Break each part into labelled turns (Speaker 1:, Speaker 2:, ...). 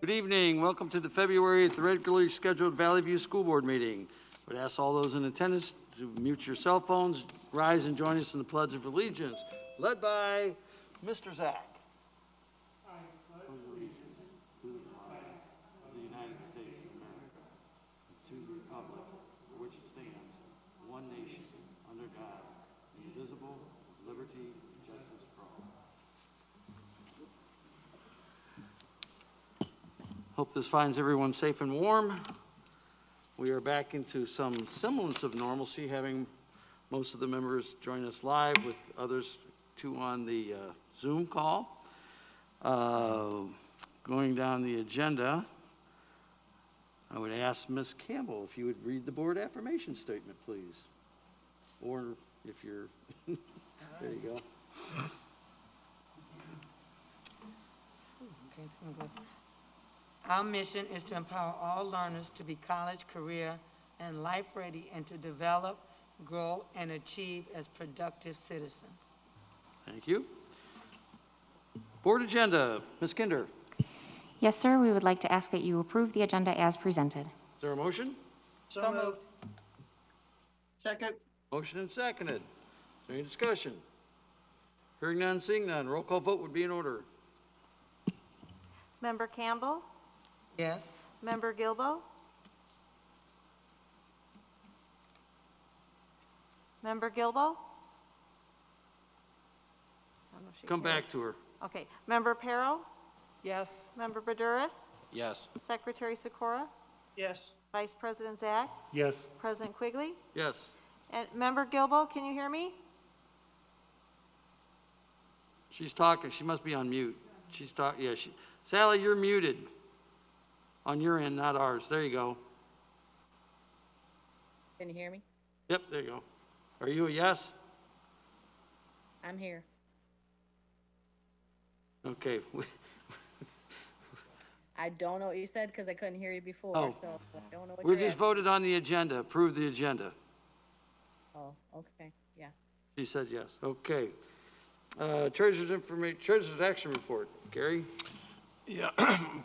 Speaker 1: Good evening. Welcome to the February 8th regularly scheduled Valley View School Board meeting. I would ask all those in attendance to mute your cell phones, rise and join us in the Pledge of Allegiance, led by Mr. Zach. I pledge allegiance to the flag of the United States of America, to the republic for which it stands, one nation, under God, indivisible, with liberty and justice for all. Hope this finds everyone safe and warm. We are back into some semblance of normalcy, having most of the members join us live with others two on the Zoom call. Going down the agenda, I would ask Ms. Campbell if you would read the board affirmation statement, please. Or if you're, there you go.
Speaker 2: Okay, someone goes. Our mission is to empower all learners to be college, career, and life ready, and to develop, grow, and achieve as productive citizens.
Speaker 1: Thank you. Board agenda, Ms. Kinder.
Speaker 3: Yes, sir. We would like to ask that you approve the agenda as presented.
Speaker 1: Is there a motion?
Speaker 2: So moved.
Speaker 4: Second.
Speaker 1: Motion and seconded. Is there any discussion? Hearing none, seeing none, roll call vote would be in order.
Speaker 5: Member Campbell?
Speaker 2: Yes.
Speaker 5: Member Gilbo? Member Gilbo? I don't know if she
Speaker 1: Come
Speaker 5: can hear.
Speaker 1: back to her.
Speaker 5: Okay. Member Perro?
Speaker 2: Yes.
Speaker 5: Member Badurus?
Speaker 6: Yes.
Speaker 5: Secretary Sikora?
Speaker 4: Yes.
Speaker 5: Vice President Zach?
Speaker 4: Yes.
Speaker 5: President Quigley?
Speaker 1: Yes.
Speaker 5: And Member Gilbo, can you hear me?
Speaker 1: She's talking. She must be on mute. She's talking. Yeah. Sally, you're muted. On your end, not ours. There you go.
Speaker 7: Can you hear me?
Speaker 1: Yep, there you go. Are you a yes?
Speaker 7: I'm here.
Speaker 1: Okay.
Speaker 7: I don't know what you said because I couldn't hear you before,
Speaker 1: Oh.
Speaker 7: so I don't know what
Speaker 1: We
Speaker 7: you're
Speaker 1: just
Speaker 7: asking.
Speaker 1: voted on the agenda. Approve the agenda.
Speaker 7: Oh, okay, yeah.
Speaker 1: She said yes. Okay. Treasurer's action report. Gary?
Speaker 8: Yeah,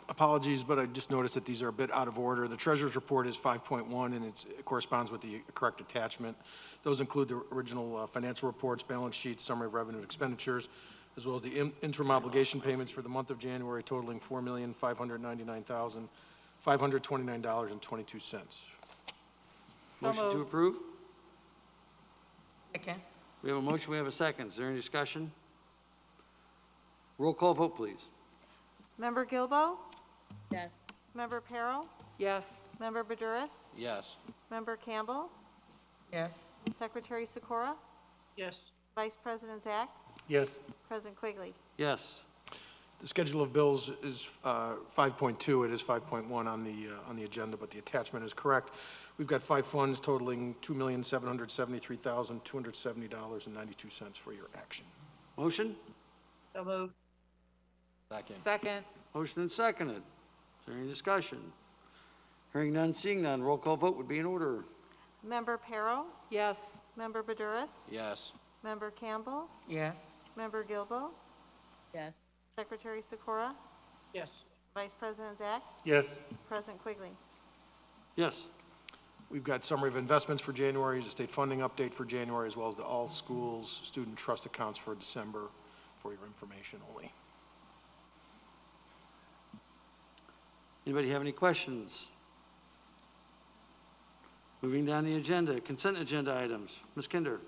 Speaker 8: apologies, but I just noticed that these are a bit out of order. The treasurer's report is 5.1, and it corresponds with the correct attachment. Those include the original financial reports, balance sheets, summary of revenue and expenditures, as well as the interim obligation payments for the month of January totaling $4,599,529.22.
Speaker 2: So
Speaker 1: Motion to
Speaker 2: moved.
Speaker 1: approve?
Speaker 2: Second.
Speaker 1: We have a motion, we have a second. Is there any discussion? Roll call vote, please.
Speaker 5: Member Gilbo?
Speaker 7: Yes.
Speaker 5: Member Perro?
Speaker 2: Yes.
Speaker 5: Member Badurus?
Speaker 6: Yes.
Speaker 5: Member Campbell?
Speaker 2: Yes.
Speaker 5: Secretary Sikora?
Speaker 4: Yes.
Speaker 5: Vice President Zach?
Speaker 4: Yes.
Speaker 5: President Quigley?
Speaker 1: Yes.
Speaker 8: The schedule of bills is 5.2. It is 5.1 on the agenda, but the attachment is correct. We've got 5 funds totaling $2,773,270.92 for your action.
Speaker 1: Motion?
Speaker 4: So moved.
Speaker 6: Second.
Speaker 2: Second.
Speaker 1: Motion and seconded. Is there any discussion? Hearing none, seeing none, roll call vote would be in order.
Speaker 5: Member Perro?
Speaker 2: Yes.
Speaker 5: Member Badurus?
Speaker 6: Yes.
Speaker 5: Member Campbell?
Speaker 2: Yes.
Speaker 5: Member Gilbo?
Speaker 7: Yes.
Speaker 5: Secretary Sikora?
Speaker 4: Yes.
Speaker 5: Vice President Zach?
Speaker 4: Yes.
Speaker 5: President Quigley?
Speaker 1: Yes.
Speaker 8: We've got summary of investments for January, the state funding update for January, as well as the all schools student trust accounts for December, for your information only.
Speaker 1: Anybody have any questions? Moving down the agenda, consent agenda items. Ms. Kinder.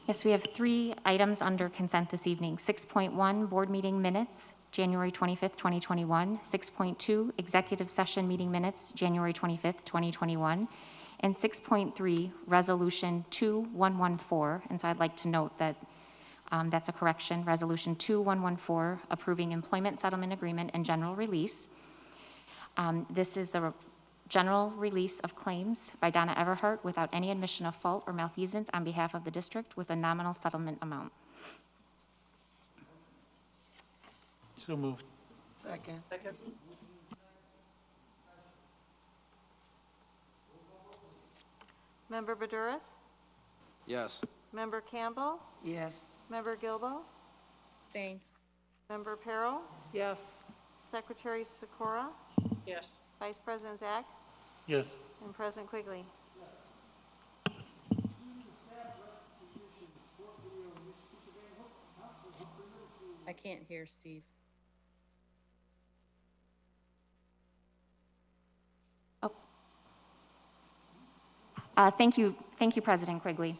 Speaker 3: Yes, we have 3 items under consent this evening. 6.1, board meeting minutes, January 25th, 2021. 6.2, executive session meeting minutes, January 25th, 2021. And 6.3, resolution 2114. And so I'd like to note that that's a correction. Resolution 2114, approving employment settlement agreement and general release. This is the general release of claims by Donna Everhart without any admission of fault or malfeasance on behalf of the district with a nominal settlement amount.
Speaker 4: So moved.
Speaker 2: Second.
Speaker 4: Second.
Speaker 5: Member Badurus?
Speaker 6: Yes.
Speaker 5: Member Campbell?
Speaker 2: Yes.
Speaker 5: Member Gilbo?
Speaker 7: Abstain.
Speaker 5: Member Perro?
Speaker 2: Yes.
Speaker 5: Secretary Sikora?
Speaker 4: Yes.
Speaker 5: Vice President Zach?
Speaker 4: Yes.
Speaker 5: And President Quigley?
Speaker 7: I can't hear Steve.
Speaker 3: Thank you, President Quigley.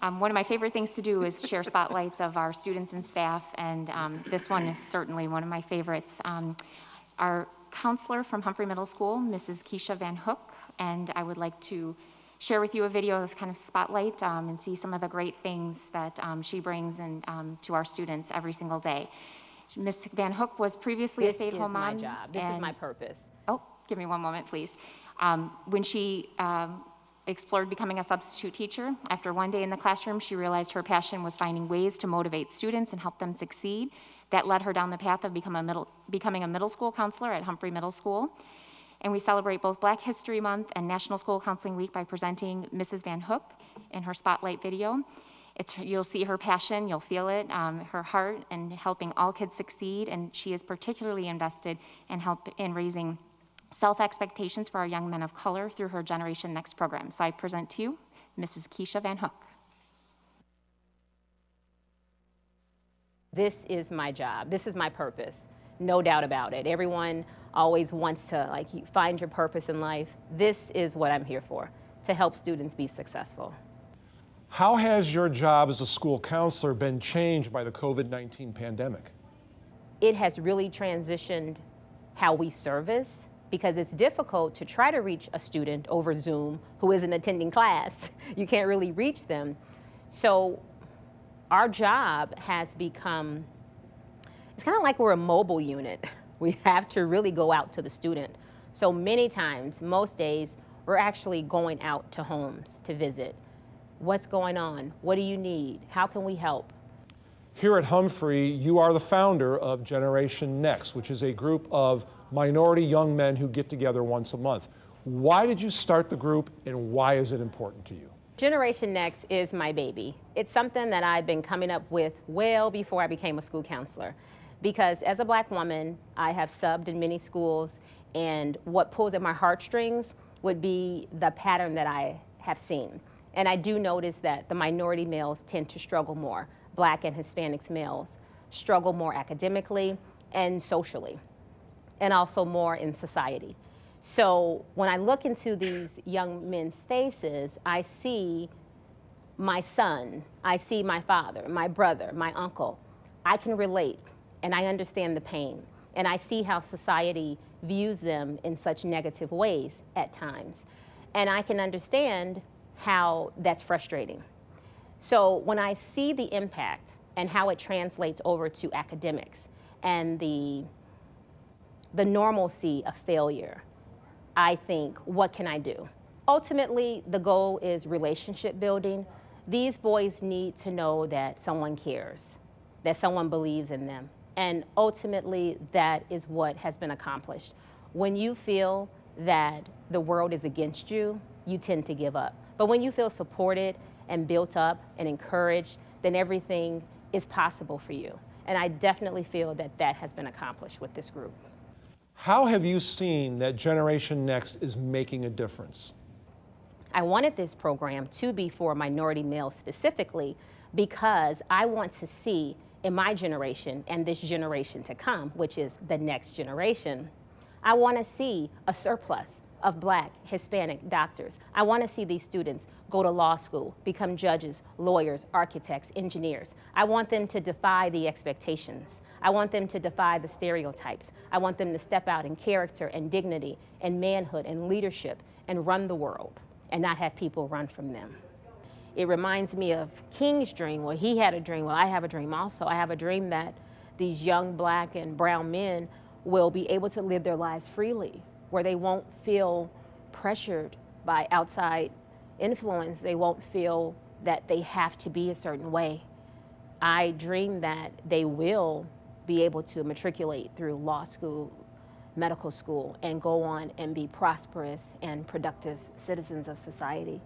Speaker 3: One of my favorite things to do is share spotlights of our students and staff, and this one is certainly one of my favorites. Our counselor from Humphrey Middle School, Mrs. Keisha Van Hook, and I would like to share with you a video of kind of spotlight and see some of the great things that she brings in, to our students every single day. Ms. Van Hook was previously a stay-at-home mom.
Speaker 9: This is my job. This is my purpose.
Speaker 3: Oh, give me one moment, please. When she explored becoming a substitute teacher, after one day in the classroom, she realized her passion was finding ways to motivate students and help them succeed. That led her down the path of becoming a middle school counselor at Humphrey Middle School. And we celebrate both Black History Month and National School Counseling Week by presenting Mrs. Van Hook in her spotlight video. You'll see her passion, you'll feel it, her heart in helping all kids succeed, and she is particularly invested in raising self-expectations for our young men of color through her Generation Next program. So I present to you Mrs. Keisha Van Hook.
Speaker 9: This is my job. This is my purpose. No doubt about it. Everyone always wants to find your purpose in life. This is what I'm here for, to help students be successful.
Speaker 10: How has your job as a school counselor been changed by the COVID-19 pandemic?
Speaker 9: It has really transitioned how we service, because it's difficult to try to reach a student over Zoom who isn't attending class. You can't really reach them. So our job has become, it's kind of like we're a mobile unit. We have to really go out to the student. So many times, most days, we're actually going out to homes to visit. What's going on? What do you need? How can we help?
Speaker 10: Here at Humphrey, you are the founder of Generation Next, which is a group of minority young men who get together once a month. Why did you start the group, and why is it important to you?
Speaker 9: Generation Next is my baby. It's something that I've been coming up with well before I became a school counselor. Because as a Black woman, I have subbed in many schools, and what pulls at my heartstrings would be the pattern that I have seen. And I do notice that the minority males tend to struggle more. Black and Hispanic males struggle more academically and socially, and also more in society. So when I look into these young men's faces, I see my son, I see my father, my brother, my uncle. I can relate, and I understand the pain, and I see how society views them in such negative ways at times. And I can understand how that's frustrating. So when I see the impact and how it translates over to academics and the normalcy of failure, I think, what can I do? Ultimately, the goal is relationship building. These boys need to know that someone cares, that someone believes in them. And ultimately, that is what has been accomplished. When you feel that the world is against you, you tend to give up. But when you feel supported and built up and encouraged, then everything is possible for you. And I definitely feel that that has been accomplished with this group.
Speaker 10: How have you seen that Generation Next is making a difference?
Speaker 9: I wanted this program to be for minority males specifically because I want to see in my generation and this generation to come, which is the next generation, I want to see a surplus of Black, Hispanic doctors. I want to see these students go to law school, become judges, lawyers, architects, engineers. I want them to defy the expectations. I want them to defy the stereotypes. I want them to step out in character and dignity and manhood and leadership and run the world and not have people run from them. It reminds me of King's dream. Well, he had a dream. Well, I have a dream also. I have a dream that these young Black and brown men will be able to live their lives freely, where they won't feel pressured by outside influence. They won't feel that they have to be a certain way. I dream that they will be able to matriculate through law school, medical school, and go on and be prosperous and productive citizens of society.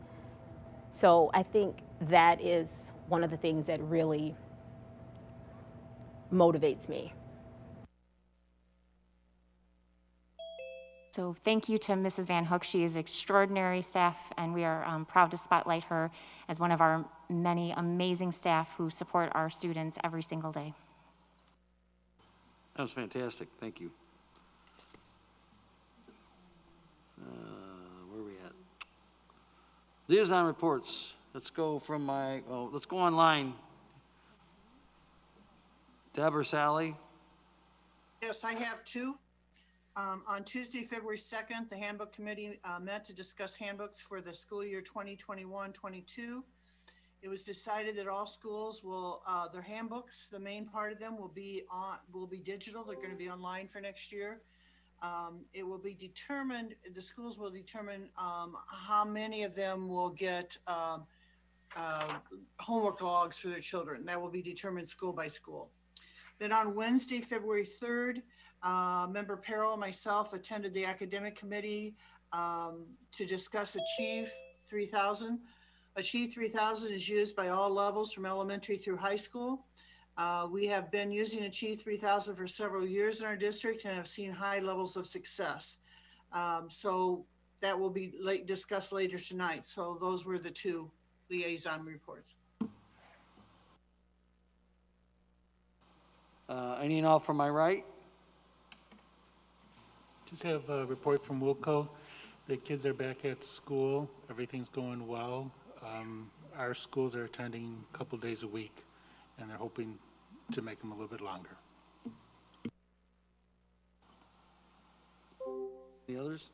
Speaker 9: So I think that is one of the things that really motivates me.
Speaker 3: So thank you to Mrs. Van Hook. She is extraordinary staff, and we are proud to spotlight her as one of our many amazing staff who support our students every single day.
Speaker 1: That was fantastic. Thank you. Where are we at? Liaison reports. Let's go from let's go online. Deb or Sally?
Speaker 11: Yes, I have two. On Tuesday, February 2nd, the Handbook Committee met to discuss handbooks for the school year 2021-22. It was decided that all schools will, their handbooks, the main part of them will be digital. They're going to be online for next year. It will be determined, the schools will determine how many of them will get homework logs for their children. That will be determined school by school. Then on Wednesday, February 3rd, Member Perrell and myself attended the academic committee to discuss Achieve 3000. Achieve 3000 is used by all levels from elementary through high school. We have been using Achieve 3000 for several years in our district and have seen high levels of success. So that will be discussed later tonight. So those were the two liaison reports.
Speaker 1: Any and all from my right?
Speaker 4: Just have a report from Wilco. The kids are back at school. Everything's going well. Our schools are attending a couple days a week, and they're hoping to make them a little bit longer.
Speaker 1: Any others?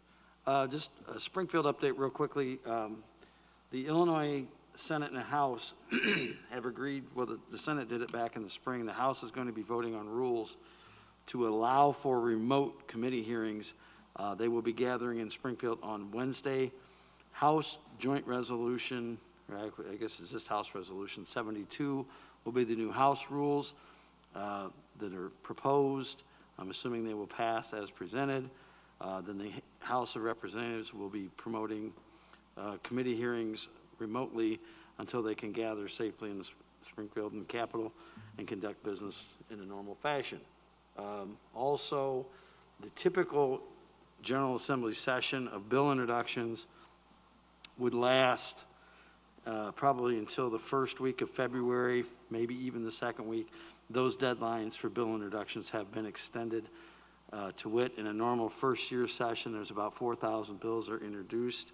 Speaker 1: Just a Springfield update real quickly. The Illinois Senate and the House have agreed, well, the Senate did it back in the spring. The House is going to be voting on rules to allow for remote committee hearings. They will be gathering in Springfield on Wednesday. House Joint Resolution, I guess it's this House Resolution 72, will be the new House rules that are proposed. I'm assuming they will pass as presented. Then the House of Representatives will be promoting committee hearings remotely until they can gather safely in the Springfield and Capitol and conduct business in a normal fashion. Also, the typical General Assembly session of bill introductions would last probably until the first week of February, maybe even the second week. Those deadlines for bill introductions have been extended. To wit, in a normal first-year session, there's about 4,000 bills are introduced.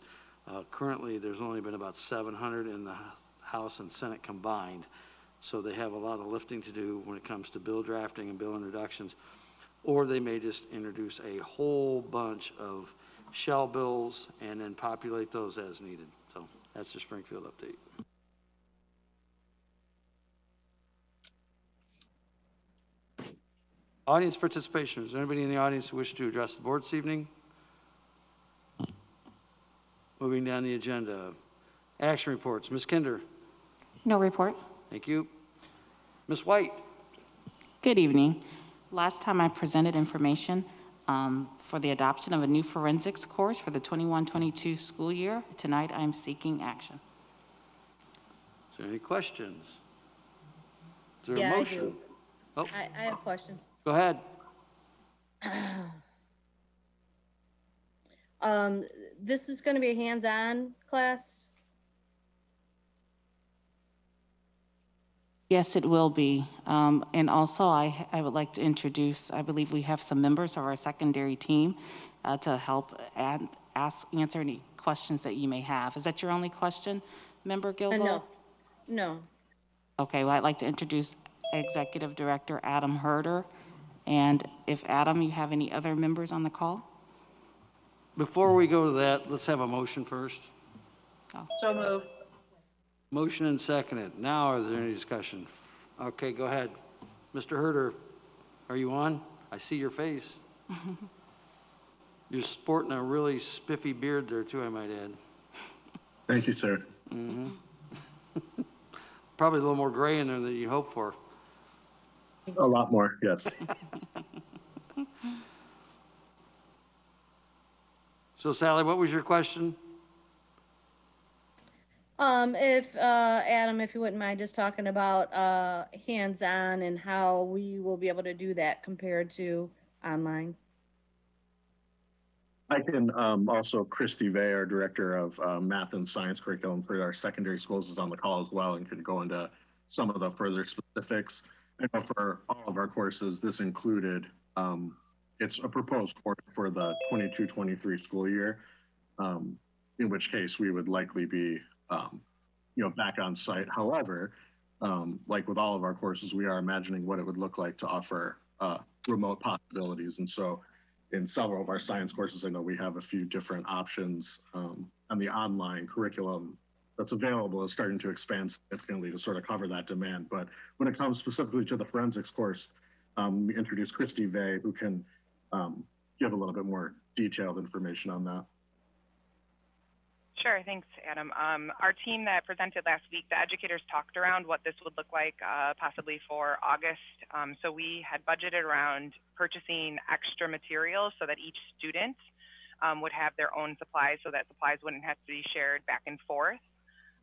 Speaker 1: Currently, there's only been about 700 in the House and Senate combined. So they have a lot of lifting to do when it comes to bill drafting and bill introductions. Or they may just introduce a whole bunch of shell bills and then populate those as needed. So that's the Springfield update. Audience participation. Is there anybody in the audience who wishes to address the board this evening? Moving down the agenda. Action reports. Ms. Kinder.
Speaker 3: No report.
Speaker 1: Thank you. Ms. White.
Speaker 12: Good evening. Last time I presented information for the adoption of a new forensics course for the 21-22 school year. Tonight I'm seeking action.
Speaker 1: Is there any questions? Is there
Speaker 7: Yeah,
Speaker 1: a motion?
Speaker 7: I do.
Speaker 1: Oh,
Speaker 7: I have a question.
Speaker 1: go ahead.
Speaker 7: This is going to be a hands-on class?
Speaker 12: Yes, it will be. And also I would like to introduce, I believe we have some members of our secondary team to help answer any questions that you may have. Is that your only question, Member Gilbo?
Speaker 7: No.
Speaker 12: Okay, well, I'd like to introduce Executive Director Adam Herder. And if Adam, you have any other members on the call?
Speaker 1: Before we go to that, let's have a motion first.
Speaker 11: So moved.
Speaker 1: Motion and seconded. Now, is there any discussion? Okay, go ahead. Mr. Herder, are you on? I see your face. You're sporting a really spiffy beard there too, I might add.
Speaker 13: Thank you, sir.
Speaker 1: Mm-hmm. Probably a little more gray in there than you hoped for.
Speaker 13: A lot more, yes.
Speaker 1: So Sally, what was your question?
Speaker 7: If Adam, if you wouldn't mind just talking about hands-on and how we will be able to do that compared to online.
Speaker 13: I can also, Christy Vey, our Director of Math and Science Curriculum for our secondary schools, is on the call as well and could go into some of the further specifics. I know for all of our courses, this included, it's a proposed course for the 22-23 school year, in which case we would likely be, back on site. However, like with all of our courses, we are imagining what it would look like to offer remote possibilities. And so in several of our science courses, I know we have a few different options on the online curriculum that's available is starting to expand significantly to sort of cover that demand. But when it comes specifically to the forensics course, we introduced Christy Vey, who can give a little bit more detailed information on that.
Speaker 14: Sure, thanks, Adam. Our team that presented last week, the educators talked around what this would look like possibly for August. So we had budgeted around purchasing extra materials so that each student would have their own supplies so that supplies wouldn't have to be shared back and forth.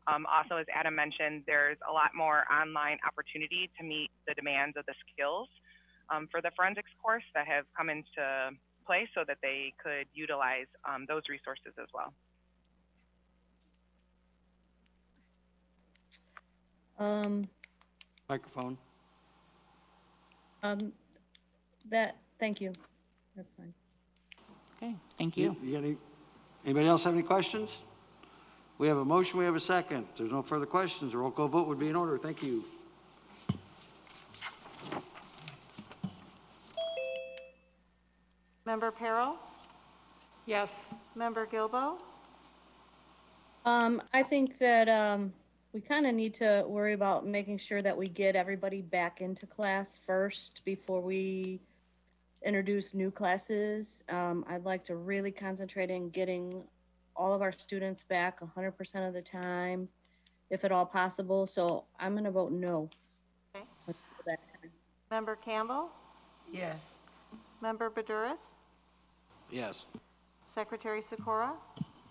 Speaker 14: Also, as Adam mentioned, there's a lot more online opportunity to meet the demands of the skills for the forensics course that have come into play so that they could utilize those resources as well.
Speaker 1: Microphone.
Speaker 7: Thank you. That's fine.
Speaker 12: Okay, thank you.
Speaker 1: Anybody else have any questions? We have a motion, we have a second. If there's no further questions, a roll call vote would be in order. Thank you.
Speaker 5: Member Perro?
Speaker 2: Yes.
Speaker 5: Member Gilbo?
Speaker 7: I think that we kind of need to worry about making sure that we get everybody back into class first before we introduce new classes. I'd like to really concentrate in getting all of our students back 100% of the time, if at all possible. So I'm going to vote no.
Speaker 5: Okay. Member Campbell?
Speaker 2: Yes.
Speaker 5: Member Badouris?
Speaker 6: Yes.
Speaker 5: Secretary Sikora?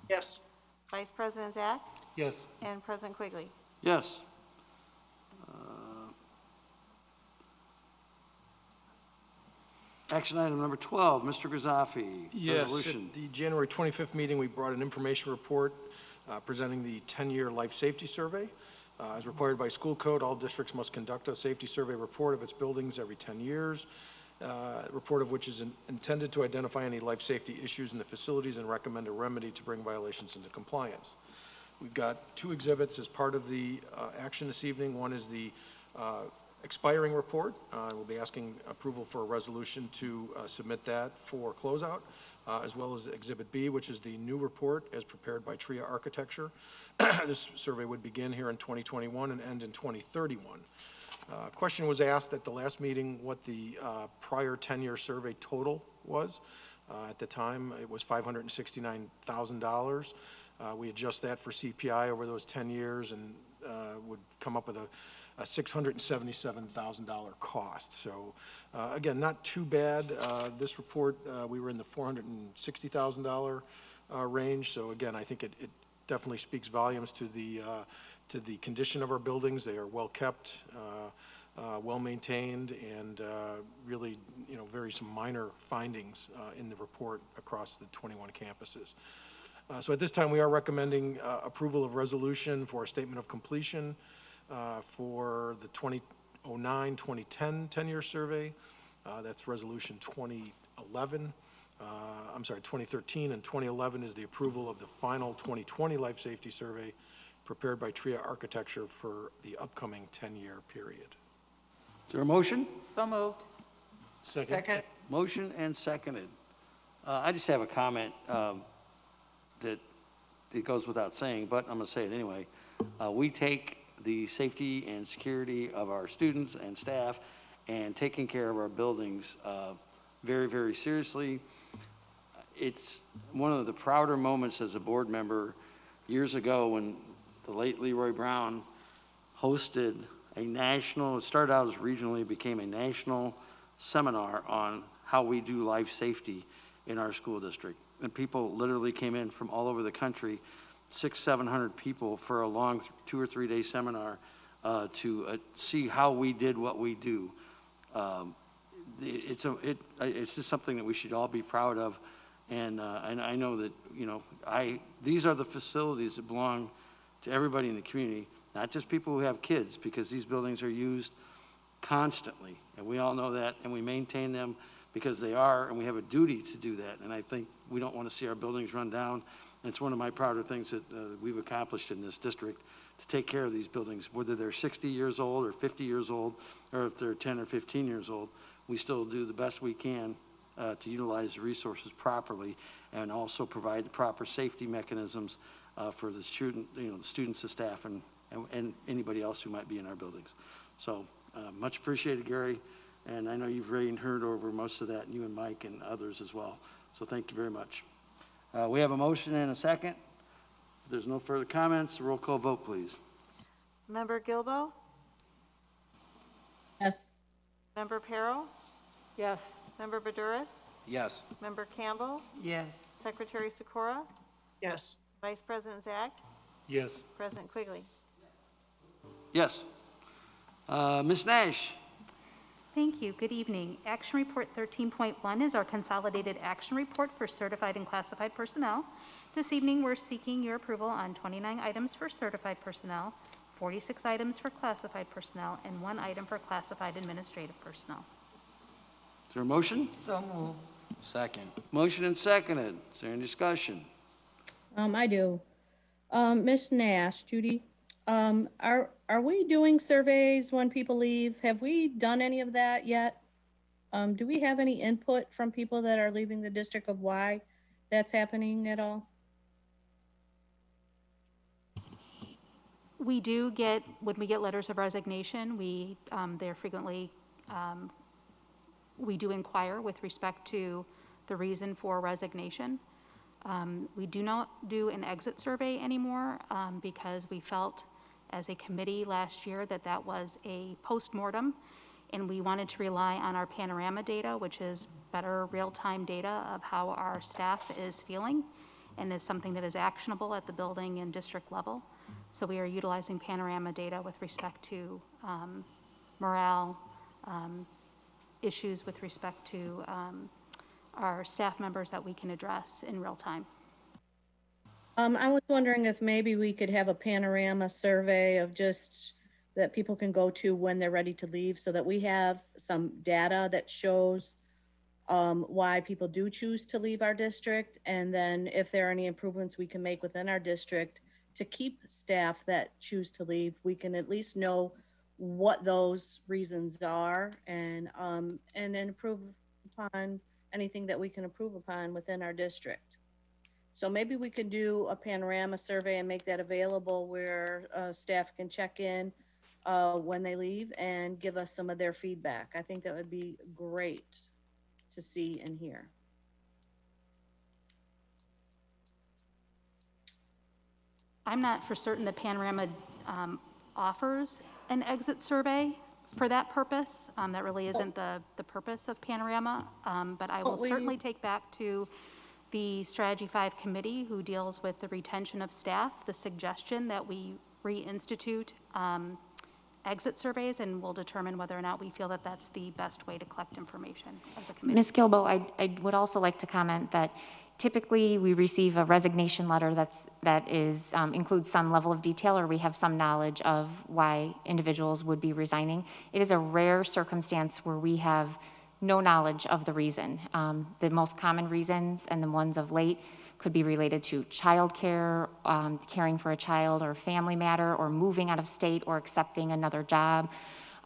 Speaker 11: Yes.
Speaker 5: Vice President Zach?
Speaker 4: Yes.
Speaker 5: And President Quigley?
Speaker 1: Yes. Action item number 12, Mr. Grizafi.
Speaker 8: Yes,
Speaker 1: Resolution.
Speaker 8: at the January 25th meeting, we brought an information report presenting the 10-year life safety survey. As required by school code, all districts must conduct a safety survey report of its buildings every 10 years, report of which is intended to identify any life safety issues in the facilities and recommend a remedy to bring violations into compliance. We've got two exhibits as part of the action this evening. One is the expiring report. We'll be asking approval for a resolution to submit that for closeout, as well as Exhibit B, which is the new report as prepared by TRIA Architecture. This survey would begin here in 2021 and end in 2031. Question was asked at the last meeting what the prior 10-year survey total was. At the time, it was $569,000. We adjust that for CPI over those 10 years and would come up with a $677,000 cost. So again, not too bad. This report, we were in the $460,000 range. So again, I think it definitely speaks volumes to the condition of our buildings. They are well kept, well maintained, and really, very some minor findings in the report across the 21 campuses. So at this time, we are recommending approval of resolution for a statement of completion for the 2009-2010 10-year survey. That's resolution 2013, and 2011 is the approval of the final 2020 life safety survey prepared by TRIA Architecture for the upcoming 10-year period.
Speaker 1: Is there a motion?
Speaker 2: So moved.
Speaker 4: Second.
Speaker 1: Motion and seconded. I just have a comment that it goes without saying, but I'm going to say it anyway. We take the safety and security of our students and staff and taking care of our buildings very, very seriously. It's one of the prouder moments as a board member years ago when the late Leroy Brown hosted a national, it started out as regionally, became a national seminar on how we do life safety in our school district. And people literally came in from all over the country, 600-700 people for a long 2 or 3 day seminar to see how we did what we do. It's just something that we should all be proud of And I know that, these are the facilities that belong to everybody in the community, not just people who have kids, because these buildings are used constantly. And we all know that, and we maintain them because they are, and we have a duty to do that. And I think we don't want to see our buildings run down. And it's one of my prouder things that we've accomplished in this district, to take care of these buildings, whether they're 60 years old or 50 years old, or if they're 10 or 15 years old. We still do the best we can to utilize the resources properly, and also provide the proper safety mechanisms for the student, the students, the staff, and anybody else who might be in our buildings. So much appreciated, Gary. And I know you've already heard over most of that, you and Mike and others as well. So thank you very much. We have a motion and a second. If there's no further comments, roll call vote, please.
Speaker 5: Member Gilbo?
Speaker 7: Yes.
Speaker 5: Member Perro?
Speaker 2: Yes.
Speaker 5: Member Badouris?
Speaker 6: Yes.
Speaker 5: Member Campbell?
Speaker 2: Yes.
Speaker 5: Secretary Sikora?
Speaker 11: Yes.
Speaker 5: Vice President Zach?
Speaker 4: Yes.
Speaker 5: President Quigley?
Speaker 1: Yes. Ms. Nash?
Speaker 15: Thank you. Good evening. Action Report 13.1 is our consolidated action report for certified and classified personnel. This evening, we're seeking your approval on 29 items for certified personnel, 46 items for classified personnel, and 1 item for classified administrative personnel.
Speaker 1: Is there a motion?
Speaker 2: So moved.
Speaker 6: Second.
Speaker 1: Motion and seconded. Is there any discussion?
Speaker 7: I do. Ms. Nash, Judy, are we doing surveys when people leave? Have we done any of that yet? Do we have any input from people that are leaving the district of why that's happening at all?
Speaker 15: We do get, when we get letters of resignation, they're frequently, we do inquire with respect to the reason for resignation. We do not do an exit survey anymore because we felt as a committee last year that that was a post-mortem, and we wanted to rely on our panorama data, which is better real-time data of how our staff is feeling and is something that is actionable at the building and district level. So we are utilizing panorama data with respect to morale, issues with respect to our staff members that we can address in real time.
Speaker 7: I was wondering if maybe we could have a panorama survey of just that people can go to when they're ready to leave, so that we have some data that shows why people do choose to leave our district, and then if there are any improvements we can make within our district to keep staff that choose to leave, we can at least know what those reasons are, and then improve upon anything that we can improve upon within our district. So maybe we could do a panorama survey and make that available where staff can check in when they leave and give us some of their feedback. I think that would be great to see and hear.
Speaker 15: I'm not for certain that Panorama offers an exit survey for that purpose. That really isn't the purpose of Panorama, but I will certainly take back to the Strategy 5 committee who deals with the retention of staff, the suggestion that we reinstitute exit surveys, and we'll determine whether or not we feel that that's the best way to collect information as a committee.
Speaker 3: Ms. Gilbo, I would also like to comment that typically we receive a resignation letter that includes some level of detail, or we have some knowledge of why individuals would be resigning. It is a rare circumstance where we have no knowledge of the reason. The most common reasons, and the ones of late, could be related to childcare, caring for a child, or family matter, or moving out of state, or accepting another job.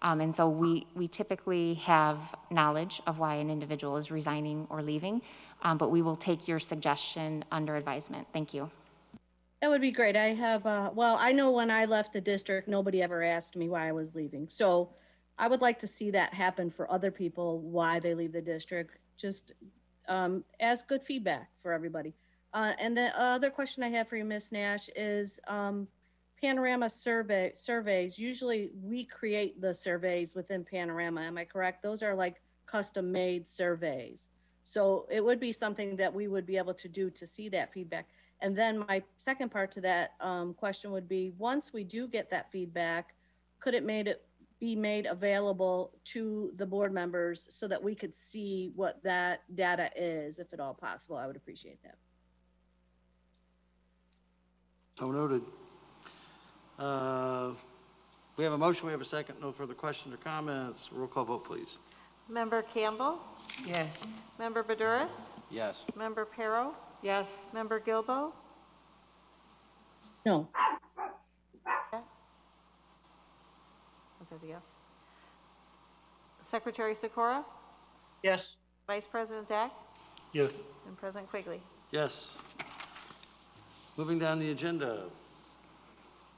Speaker 3: And so we typically have knowledge of why an individual is resigning or leaving, but we will take your suggestion under advisement. Thank you.
Speaker 7: That would be great. I have, well, I know when I left the district, nobody ever asked me why I was leaving. So I would like to see that happen for other people, why they leave the district, just as good feedback for everybody. And the other question I have for you, Ms. Nash, is Panorama surveys. Usually we create the surveys within Panorama. Am I correct? Those are like custom made surveys. So it would be something that we would be able to do to see that feedback. And then my second part to that question would be, once we do get that feedback, could it be made available to the board members so that we could see what that data is, if at all possible. I would appreciate that.
Speaker 1: So noted. We have a motion, we have a second. No further questions or comments. Roll call vote, please.
Speaker 5: Member Campbell,
Speaker 2: Yes.
Speaker 5: Member Badouris,
Speaker 6: Yes.
Speaker 5: Member Perro,
Speaker 2: Yes.
Speaker 5: Member Gilbo,
Speaker 7: No.
Speaker 5: was that a yes? Secretary Sikora,
Speaker 11: Yes.
Speaker 5: Vice President Zach,
Speaker 4: Yes.
Speaker 5: and President Quigley.
Speaker 1: Yes. Moving down the agenda.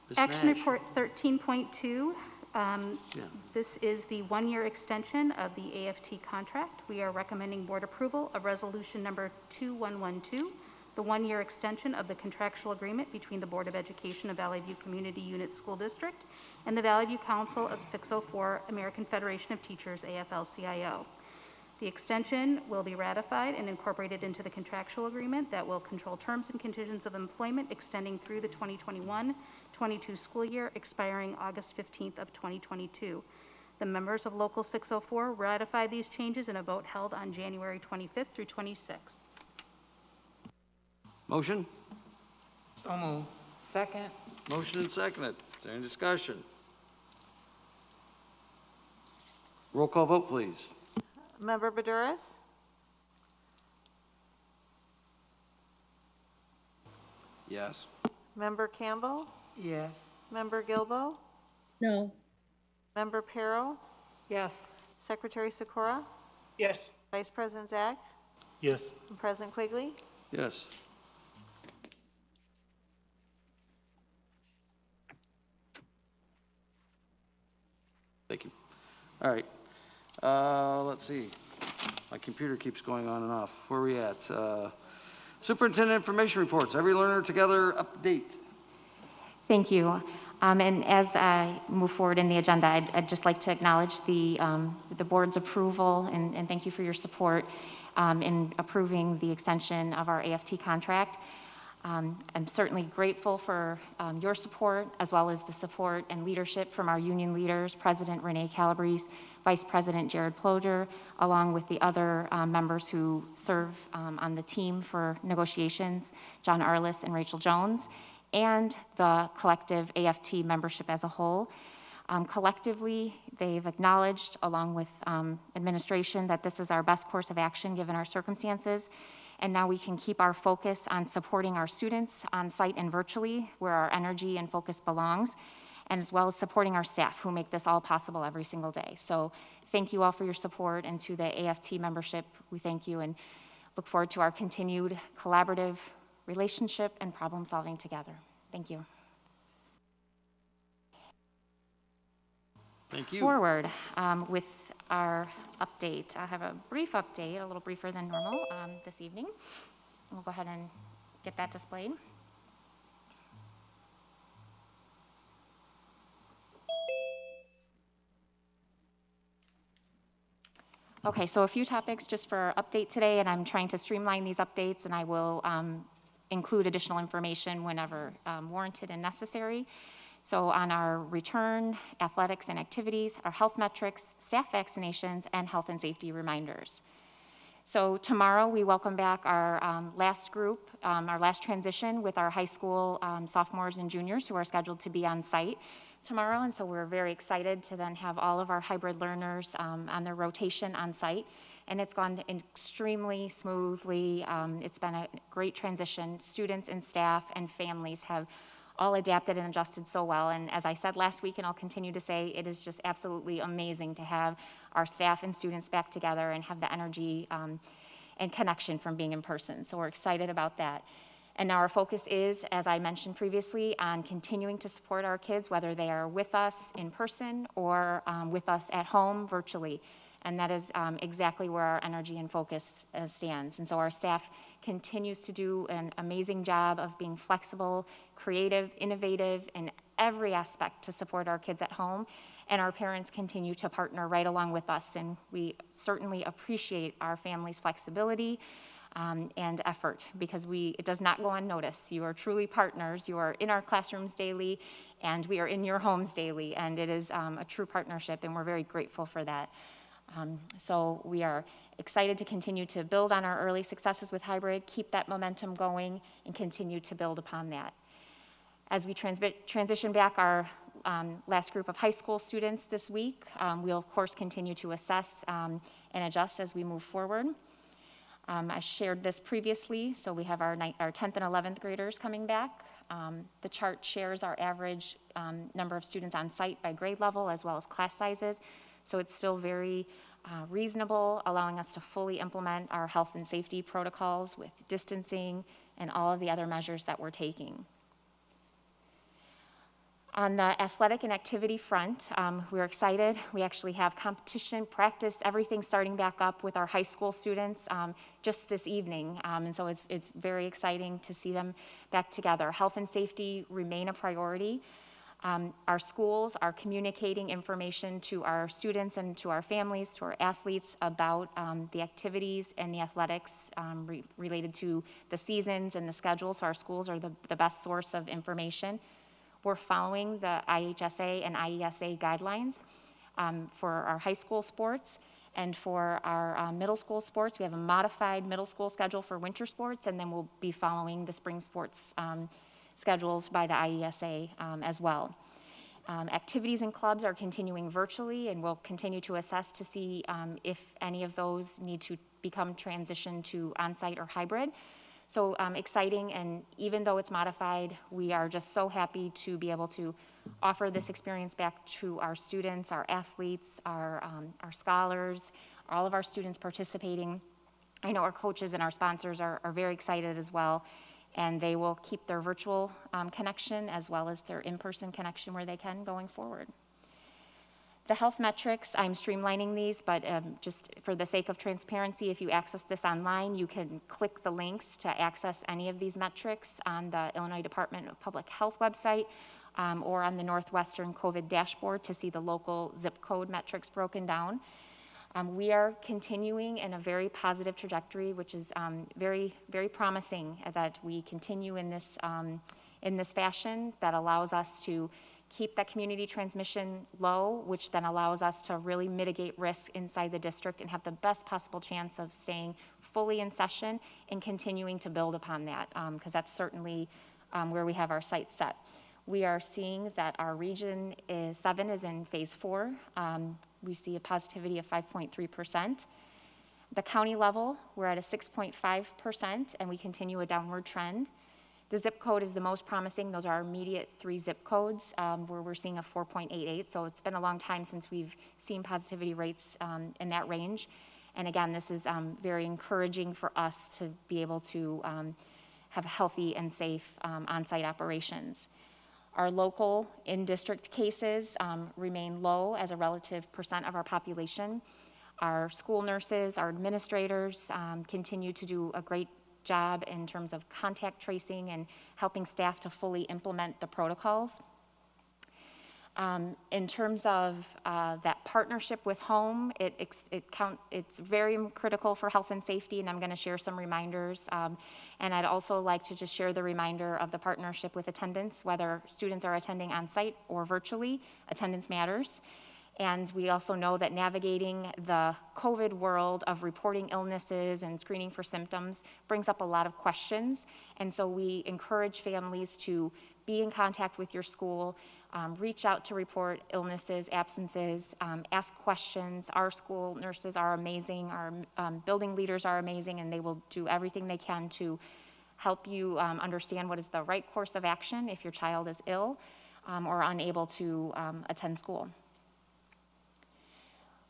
Speaker 1: Ms.
Speaker 15: Action
Speaker 1: Nash.
Speaker 15: Report 13.2.
Speaker 1: Yeah.
Speaker 15: This is the one-year extension of the AFT contract. We are recommending board approval of resolution number 2112, the one-year extension of the contractual agreement between the Board of Education of Valley View Community Unit School District and the Valley View Council of 604 American Federation of Teachers, AFL-CIO. The extension will be ratified and incorporated into the contractual agreement that will control terms and conditions of employment extending through the 2021-22 school year, expiring August 15th of 2022. The members of Local 604 ratified these changes in a vote held on January 25th through 26th.
Speaker 1: Motion?
Speaker 2: So moved. Second.
Speaker 1: Motion and seconded. Is there any discussion? Roll call vote, please.
Speaker 5: Member Badouris,
Speaker 6: Yes.
Speaker 5: Member Campbell,
Speaker 2: Yes.
Speaker 5: Member Gilbo,
Speaker 7: No.
Speaker 5: Member Perro,
Speaker 2: Yes.
Speaker 5: Secretary Sikora,
Speaker 11: Yes.
Speaker 5: Vice President Zach,
Speaker 4: Yes.
Speaker 5: and President Quigley.
Speaker 1: Yes. Thank you. All right. Let's see. My computer keeps going on and off. Where are we at? Superintendent information reports. Every learner together update.
Speaker 3: Thank you. And as I move forward in the agenda, I'd just like to acknowledge the board's approval and thank you for your support in approving the extension of our AFT contract. I'm certainly grateful for your support, as well as the support and leadership from our union leaders, President Renee Calabrese, Vice President Jared Ploder, along with the other members who serve on the team for negotiations, John Arliss and Rachel Jones, and the collective AFT membership as a whole. Collectively, they've acknowledged, along with administration, that this is our best course of action given our circumstances. And now we can keep our focus on supporting our students on site and virtually, where our energy and focus belongs, and as well as supporting our staff who make this all possible every single day. So thank you all for your support, and to the AFT membership, we thank you and look forward to our continued collaborative relationship and problem solving together. Thank you.
Speaker 1: Thank you.
Speaker 3: Forward with our update. I have a brief update, a little briefer than normal this evening. We'll go ahead and get that displayed. Okay, so a few topics just for our update today, and I'm trying to streamline these updates, and I will include additional information whenever warranted and necessary. So on our return, athletics and activities, our health metrics, staff vaccinations, and health and safety reminders. So tomorrow we welcome back our last group, our last transition with our high school sophomores and juniors who are scheduled to be on site tomorrow. And so we're very excited to then have all of our hybrid learners on their rotation on site. And it's gone extremely smoothly. It's been a great transition. Students and staff and families have all adapted and adjusted so well. And as I said last week, and I'll continue to say, it is just absolutely amazing to have our staff and students back together and have the energy and connection from being in person. So we're excited about that. And now our focus is, as I mentioned previously, on continuing to support our kids, whether they are with us in person or with us at home virtually. And that is exactly where our energy and focus stands. And so our staff continues to do an amazing job of being flexible, creative, innovative in every aspect to support our kids at home. And our parents continue to partner right along with us. And we certainly appreciate our family's flexibility and effort, because it does not go unnoticed. You are truly partners. You are in our classrooms daily, and we are in your homes daily, and it is a true partnership, and we're very grateful for that. So we are excited to continue to build on our early successes with hybrid, keep that momentum going, and continue to build upon that. As we transition back our last group of high school students this week, we'll of course continue to assess and adjust as we move forward. I shared this previously, so we have our 10th and 11th graders coming back. The chart shares our average number of students on site by grade level as well as class sizes, so it's still very reasonable, allowing us to fully implement our health and safety protocols with distancing and all of the other measures that we're taking. On the athletic and activity front, we're excited. We actually have competition, practice, everything starting back up with our high school students just this evening. And so it's very exciting to see them back together. Health and safety remain a priority. Our schools are communicating information to our students and to our families, to our athletes about the activities and the athletics related to the seasons and the schedule. So our schools are the best source of information. We're following the IHSA and IESA guidelines for our high school sports, and for our middle school sports. We have a modified middle school schedule for winter sports, and then we'll be following the spring sports schedules by the IESA as well. Activities and clubs are continuing virtually, and we'll continue to assess to see if any of those need to become transitioned to on-site or hybrid. So exciting, and even though it's modified, we are just so happy to be able to offer this experience back to our students, our athletes, our scholars, all of our students participating. I know our coaches and our sponsors are very excited as well, and they will keep their virtual connection as well as their in-person connection where they can going forward. The health metrics, I'm streamlining these, but just for the sake of transparency, if you access this online, you can click the links to access any of these metrics on the Illinois Department of Public Health website or on the Northwestern COVID dashboard to see the local zip code metrics broken down. We are continuing in a very positive trajectory, which is very, very promising that we continue in this fashion that allows us to keep that community transmission low, which then allows us to really mitigate risks inside the district and have the best possible chance of staying fully in session and continuing to build upon that, because that's certainly where we have our sights set. We are seeing that our region 7 is in phase 4. We see a positivity of 5.3%. The county level, we're at a 6.5%, and we continue a downward trend. The zip code is the most promising. Those are our immediate 3 zip codes where we're seeing a 4.88. So it's been a long time since we've seen positivity rates in that range. And again, this is very encouraging for us to be able to have healthy and safe on-site operations. Our local in-district cases remain low as a relative percent of our population. Our school nurses, our administrators continue to do a great job in terms of contact tracing and helping staff to fully implement the protocols. In terms of that partnership with home, it's very critical for health and safety, and I'm going to share some reminders. And I'd also like to just share the reminder of the partnership with attendance, whether students are attending on site or virtually, attendance matters. And we also know that navigating the COVID world of reporting illnesses and screening for symptoms brings up a lot of questions. And so we encourage families to be in contact with your school, reach out to report illnesses, absences, ask questions. Our school nurses are amazing, our building leaders are amazing, and they will do everything they can to help you understand what is the right course of action if your child is ill or unable to attend school.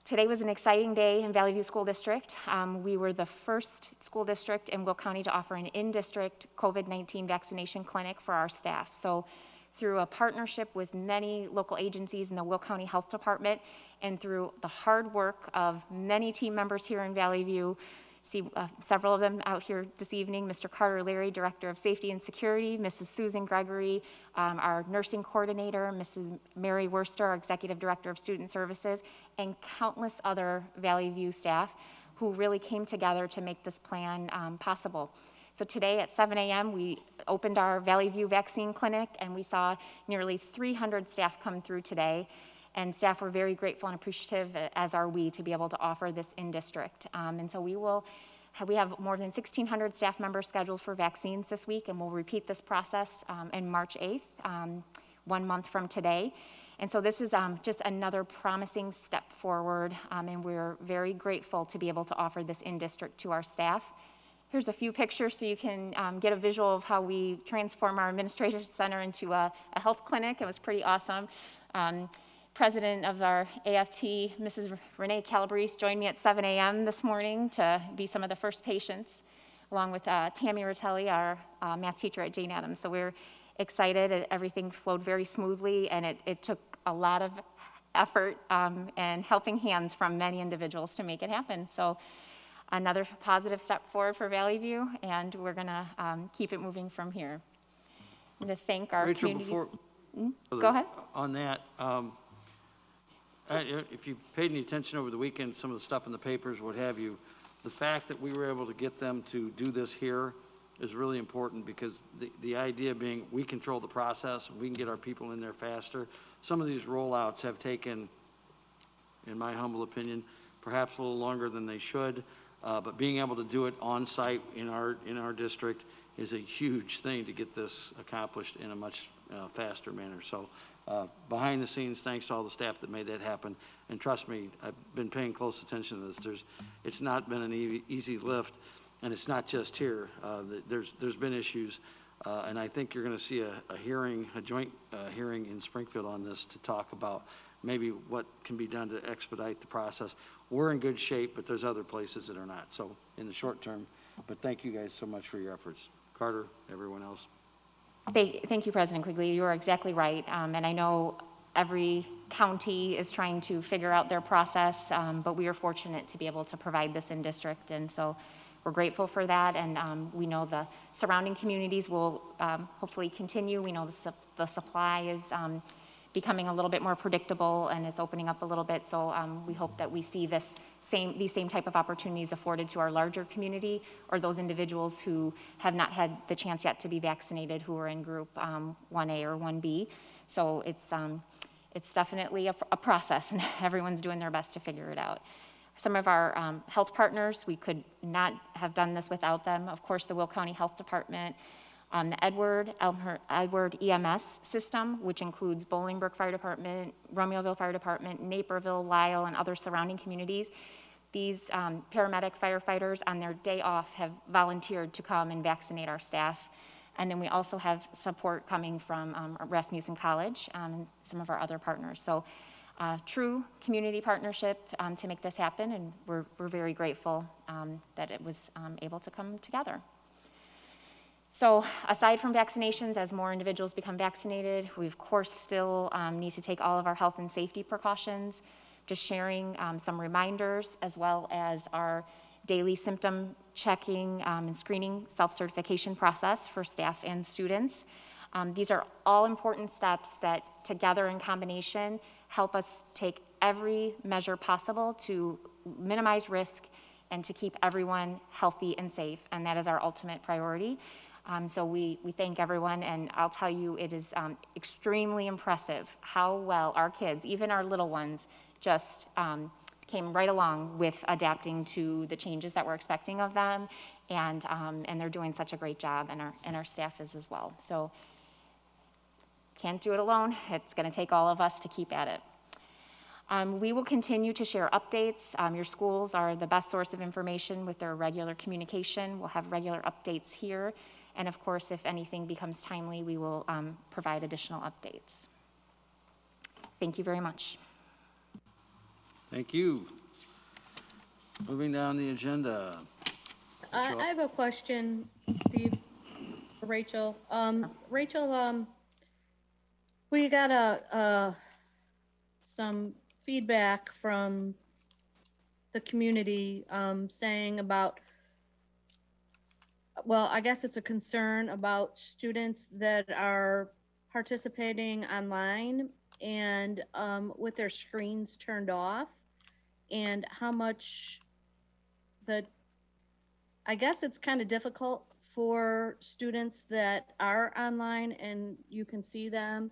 Speaker 3: Today was an exciting day in Valley View School District. We were the first school district in Will County to offer an in-district COVID-19 vaccination clinic for our staff. So through a partnership with many local agencies in the Will County Health Department and through the hard work of many team members here in Valley View, see several of them out here this evening, Mr. Carter Leary, Director of Safety and Security, Mrs. Susan Gregory, our nursing coordinator, Mrs. Mary Worster, our Executive Director of Student Services, and countless other Valley View staff who really came together to make this plan possible. So today at 7 a.m., we opened our Valley View Vaccine Clinic, and we saw nearly 300 staff come through today. And staff were very grateful and appreciative, as are we, to be able to offer this in district. And so we have more than 1,600 staff members scheduled for vaccines this week, and we'll repeat this process on March 8th, 1 month from today. And so this is just another promising step forward, and we're very grateful to be able to offer this in district to our staff. Here's a few pictures so you can get a visual of how we transform our administrative center into a health clinic. It was pretty awesome. President of our AFT, Mrs. Renee Calabrese, joined me at 7 a.m. this morning to be some of the first patients, along with Tammy Ratelli, our math teacher at Jane Addams. So we're excited. Everything flowed very smoothly, and it took a lot of effort and helping hands from many individuals to make it happen. So another positive step forward for Valley View, and we're going to keep it moving from here. I'm going to thank our
Speaker 1: Rachel,
Speaker 3: community.
Speaker 1: before,
Speaker 3: Go ahead.
Speaker 1: on that, if you paid any attention over the weekend, some of the stuff in the papers, what have you, the fact that we were able to get them to do this here is really important, because the idea being we control the process and we can get our people in there faster. Some of these rollouts have taken, in my humble opinion, perhaps a little longer than they should, but being able to do it on site in our district is a huge thing to get this accomplished in a much faster manner. So behind the scenes, thanks to all the staff that made that happen. And trust me, I've been paying close attention to this. It's not been an easy lift, and it's not just here. There's been issues, and I think you're going to see a joint hearing in Springfield on this to talk about maybe what can be done to expedite the process. We're in good shape, but there's other places that are not. So in the short term, but thank you guys so much for your efforts. Carter, everyone else.
Speaker 3: Thank you, President Quigley. You are exactly right. And I know every county is trying to figure out their process, but we are fortunate to be able to provide this in district. And so we're grateful for that. And we know the surrounding communities will hopefully continue. We know the supply is becoming a little bit more predictable, and it's opening up a little bit. So we hope that we see these same type of opportunities afforded to our larger community, or those individuals who have not had the chance yet to be vaccinated, who are in group 1A or 1B. So it's definitely a process, and everyone's doing their best to figure it out. Some of our health partners, we could not have done this without them. Of course, the Will County Health Department, the Edward EMS system, which includes Bolingbrook Fire Department, Romeoville Fire Department, Naperville, Lisle, and other surrounding communities. These paramedic firefighters on their day off have volunteered to come and vaccinate our staff. And then we also have support coming from Rasmussen College and some of our other partners. So true community partnership to make this happen, and we're very grateful that it was able to come together. So aside from vaccinations, as more individuals become vaccinated, we of course still need to take all of our health and safety precautions, just sharing some reminders, as well as our daily symptom checking and screening self-certification process for staff and students. These are all important steps that together in combination help us take every measure possible to minimize risk and to keep everyone healthy and safe, and that is our ultimate priority. So we thank everyone, and I'll tell you, it is extremely impressive how well our kids, even our little ones, just came right along with adapting to the changes that we're expecting of them, and they're doing such a great job, and our staff is as well. So can't do it alone. It's going to take all of us to keep at it. We will continue to share updates. Your schools are the best source of information with their regular communication. We'll have regular updates here. And of course, if anything becomes timely, we will provide additional updates. Thank you very much.
Speaker 1: Thank you. Moving down the agenda.
Speaker 7: I have a question, Steve, for Rachel. Rachel, we got some feedback from the community saying about, well, I guess it's a concern about students that are participating online and with their screens turned off, and how much I guess it's kind of difficult for students that are online and you can see them,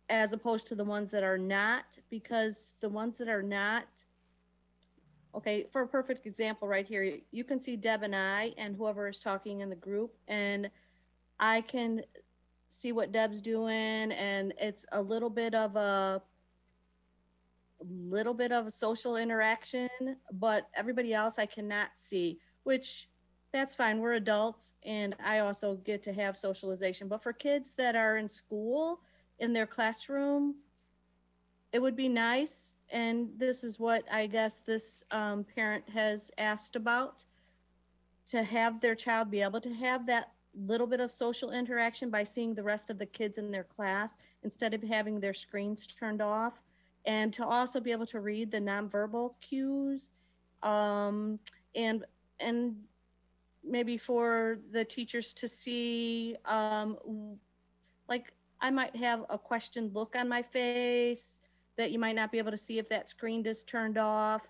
Speaker 7: as opposed to the ones that are not, because the ones that are not, okay, for a perfect example right here, you can see Deb and I and whoever is talking in the group, and I can see what Deb's doing, and it's a little bit of a social interaction, but everybody else I cannot see, which that's fine. We're adults, and I also get to have socialization. But for kids that are in school, in their classroom, it would be nice, and this is what I guess this parent has asked about, to have their child be able to have that little bit of social interaction by seeing the rest of the kids in their class instead of having their screens turned off, and to also be able to read the nonverbal cues, and maybe for the teachers to see, like I might have a questioned look on my face that you might not be able to see if that screen is turned off.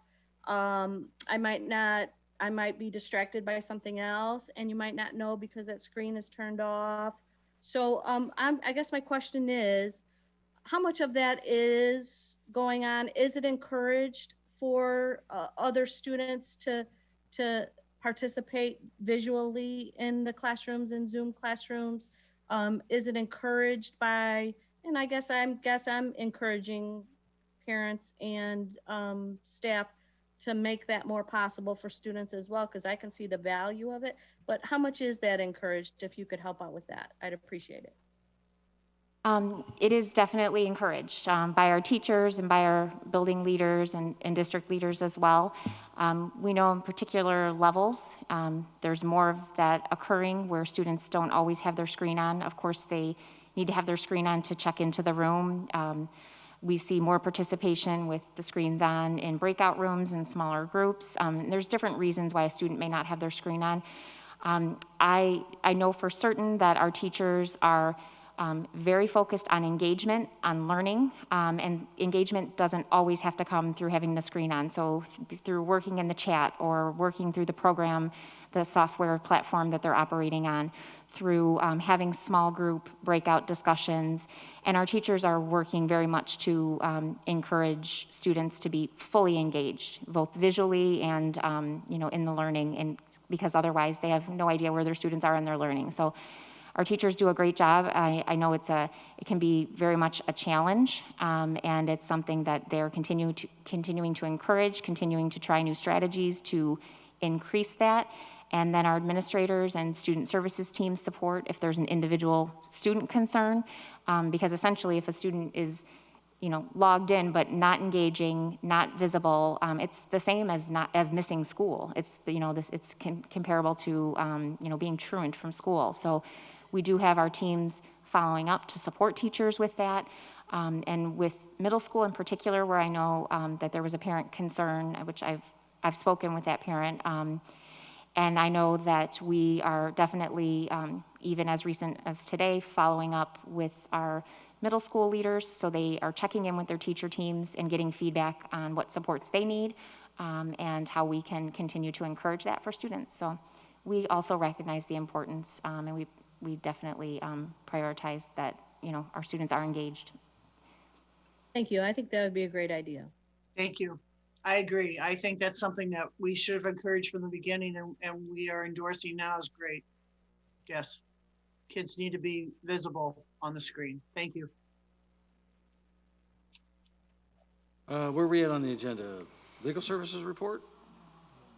Speaker 7: I might be distracted by something else, and you might not know because that screen is turned off. So I guess my question is, how much of that is going on? Is it encouraged for other students to participate visually in the classrooms, in Zoom classrooms? Is it encouraged by, and I guess I'm encouraging parents and staff to make that more possible for students as well, because I can see the value of it. But how much is that encouraged? If you could help out with that, I'd appreciate it.
Speaker 3: It is definitely encouraged by our teachers and by our building leaders and district leaders as well. We know in particular levels, there's more of that occurring where students don't always have their screen on. Of course, they need to have their screen on to check into the room. We see more participation with the screens on in breakout rooms and smaller groups. There's different reasons why a student may not have their screen on. I know for certain that our teachers are very focused on engagement, on learning, and engagement doesn't always have to come through having the screen on. So through working in the chat or working through the program, the software platform that they're operating on, through having small group breakout discussions. And our teachers are working very much to encourage students to be fully engaged, both visually and in the learning, and because otherwise they have no idea where their students are in their learning. So our teachers do a great job. I know it can be very much a challenge, and it's something that they're continuing to encourage, continuing to try new strategies to increase that. And then our administrators and student services teams support if there's an individual student concern, because essentially if a student is logged in but not engaging, not visible, it's the same as missing school. It's it's comparable to being truant from school. So we do have our teams following up to support teachers with that, and with middle school in particular, where I know that there was a parent concern, which I've spoken with that parent. And I know that we are definitely, even as recent as today, following up with our middle school leaders. So they are checking in with their teacher teams and getting feedback on what supports they need, and how we can continue to encourage that for students. So we also recognize the importance, and we definitely prioritize that our students are engaged.
Speaker 7: Thank you. I think that would be a great idea.
Speaker 11: Thank you. I agree. I think that's something that we should have encouraged from the beginning, and we are endorsing now is great. Yes. Kids need to be visible on the screen. Thank you.
Speaker 1: Where are we at on the agenda? Legal services report?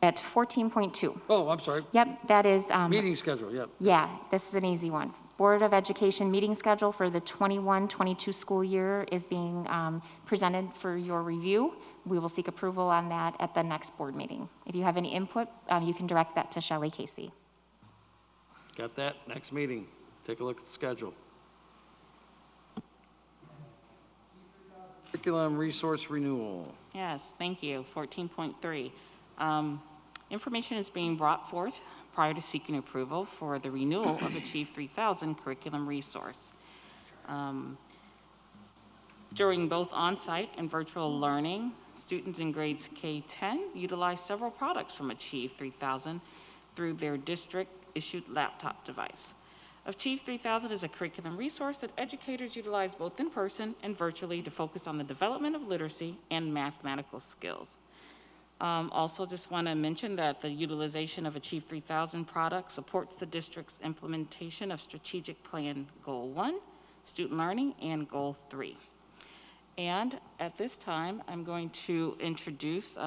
Speaker 3: At 14.2.
Speaker 1: Oh, I'm sorry.
Speaker 3: Yep, that is.
Speaker 1: Meeting schedule, yep.
Speaker 3: Yeah, this is an easy one. Board of Education meeting schedule for the 21-22 school year is being presented for your review. We will seek approval on that at the next board meeting. If you have any input, you can direct that to Shelley Casey.
Speaker 1: Got that. Next meeting. Take a look at the schedule. Curriculum resource renewal.
Speaker 12: Yes, thank you. 14.3. Information is being brought forth prior to seeking approval for the renewal of Achieve 3000 curriculum resource. During both on-site and virtual learning, students in grades K-10 utilized several products from Achieve 3000 through their district-issued laptop device. Achieve 3000 is a curriculum resource that educators utilize both in person and virtually to focus on the development of literacy and mathematical skills. Also, just want to mention that the utilization of Achieve 3000 products supports the district's implementation of Strategic Plan Goal 1, Student Learning, and Goal 3. And at this time, I'm going to introduce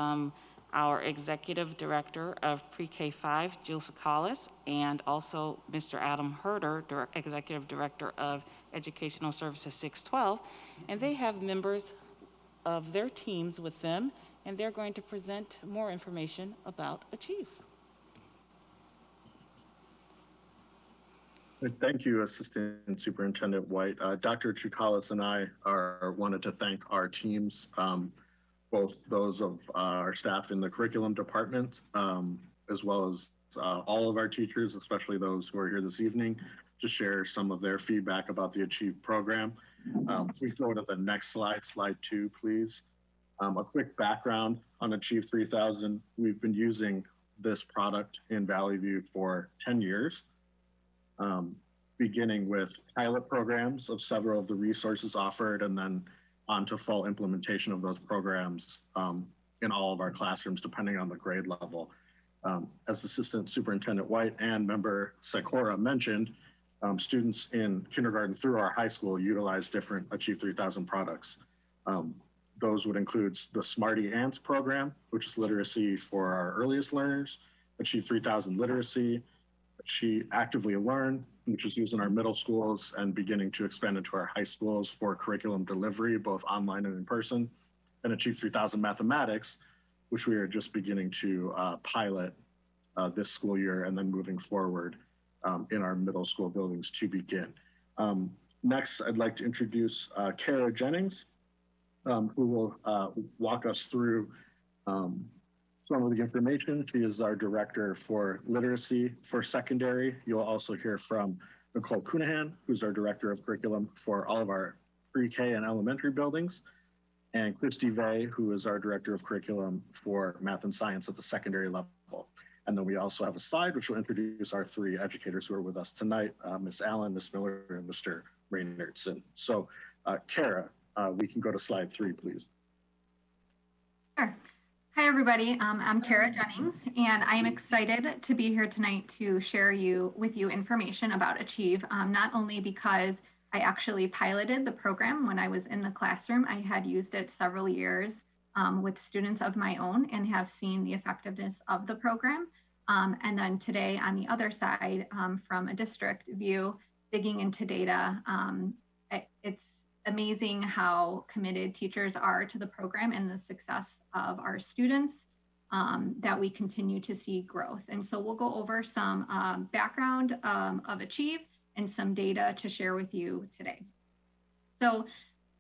Speaker 12: our Executive Director of Pre-K 5, Jill Sakalis, and also Mr. Adam Herder, Executive Director of Educational Services 612. And they have members of their teams with them, and they're going to present more information about Achieve.
Speaker 13: Thank you, Assistant Superintendent White. Dr. Chikalis and I wanted to thank our teams, both those of our staff in the curriculum department, as well as all of our teachers, especially those who are here this evening, to share some of their feedback about the Achieve program. Please go to the next slide, slide 2, please. A quick background on Achieve 3000. We've been using this product in Valley View for 10 years. Beginning with pilot programs of several of the resources offered, and then on to full implementation of those programs in all of our classrooms, depending on the grade level. As Assistant Superintendent White and Member Sikora mentioned, students in kindergarten through our high school utilize different Achieve 3000 products. Those would include the Smarty Ants program, which is literacy for our earliest learners, Achieve 3000 Literacy, Achieve Actively Learn, which is used in our middle schools and beginning to expand into our high schools for curriculum delivery, both online and in person, and Achieve 3000 Mathematics, which we are just beginning to pilot this school year and then moving forward in our middle school buildings to begin. Next, I'd like to introduce Kara Jennings, who will walk us through some of the information. She is our Director for Literacy for Secondary. You'll also hear from Nicole Cunahan, who's our Director of Curriculum for all of our pre-K and elementary buildings, and Christy Vay, who is our Director of Curriculum for Math and Science at the secondary level. And then we also have a slide which will introduce our 3 educators who are with us tonight, Ms. Allen, Ms. Miller, and Mr. Reynoldson. So Kara, we can go to slide 3, please.
Speaker 16: Sure. Hi, everybody. I'm Kara Jennings, and I am excited to be here tonight to share with you information about Achieve, not only because I actually piloted the program when I was in the classroom. I had used it several years with students of my own and have seen the effectiveness of the program. And then today on the other side, from a district view, digging into data, it's amazing how committed teachers are to the program and the success of our students, that we continue to see growth. And so we'll go over some background of Achieve and some data to share with you today. So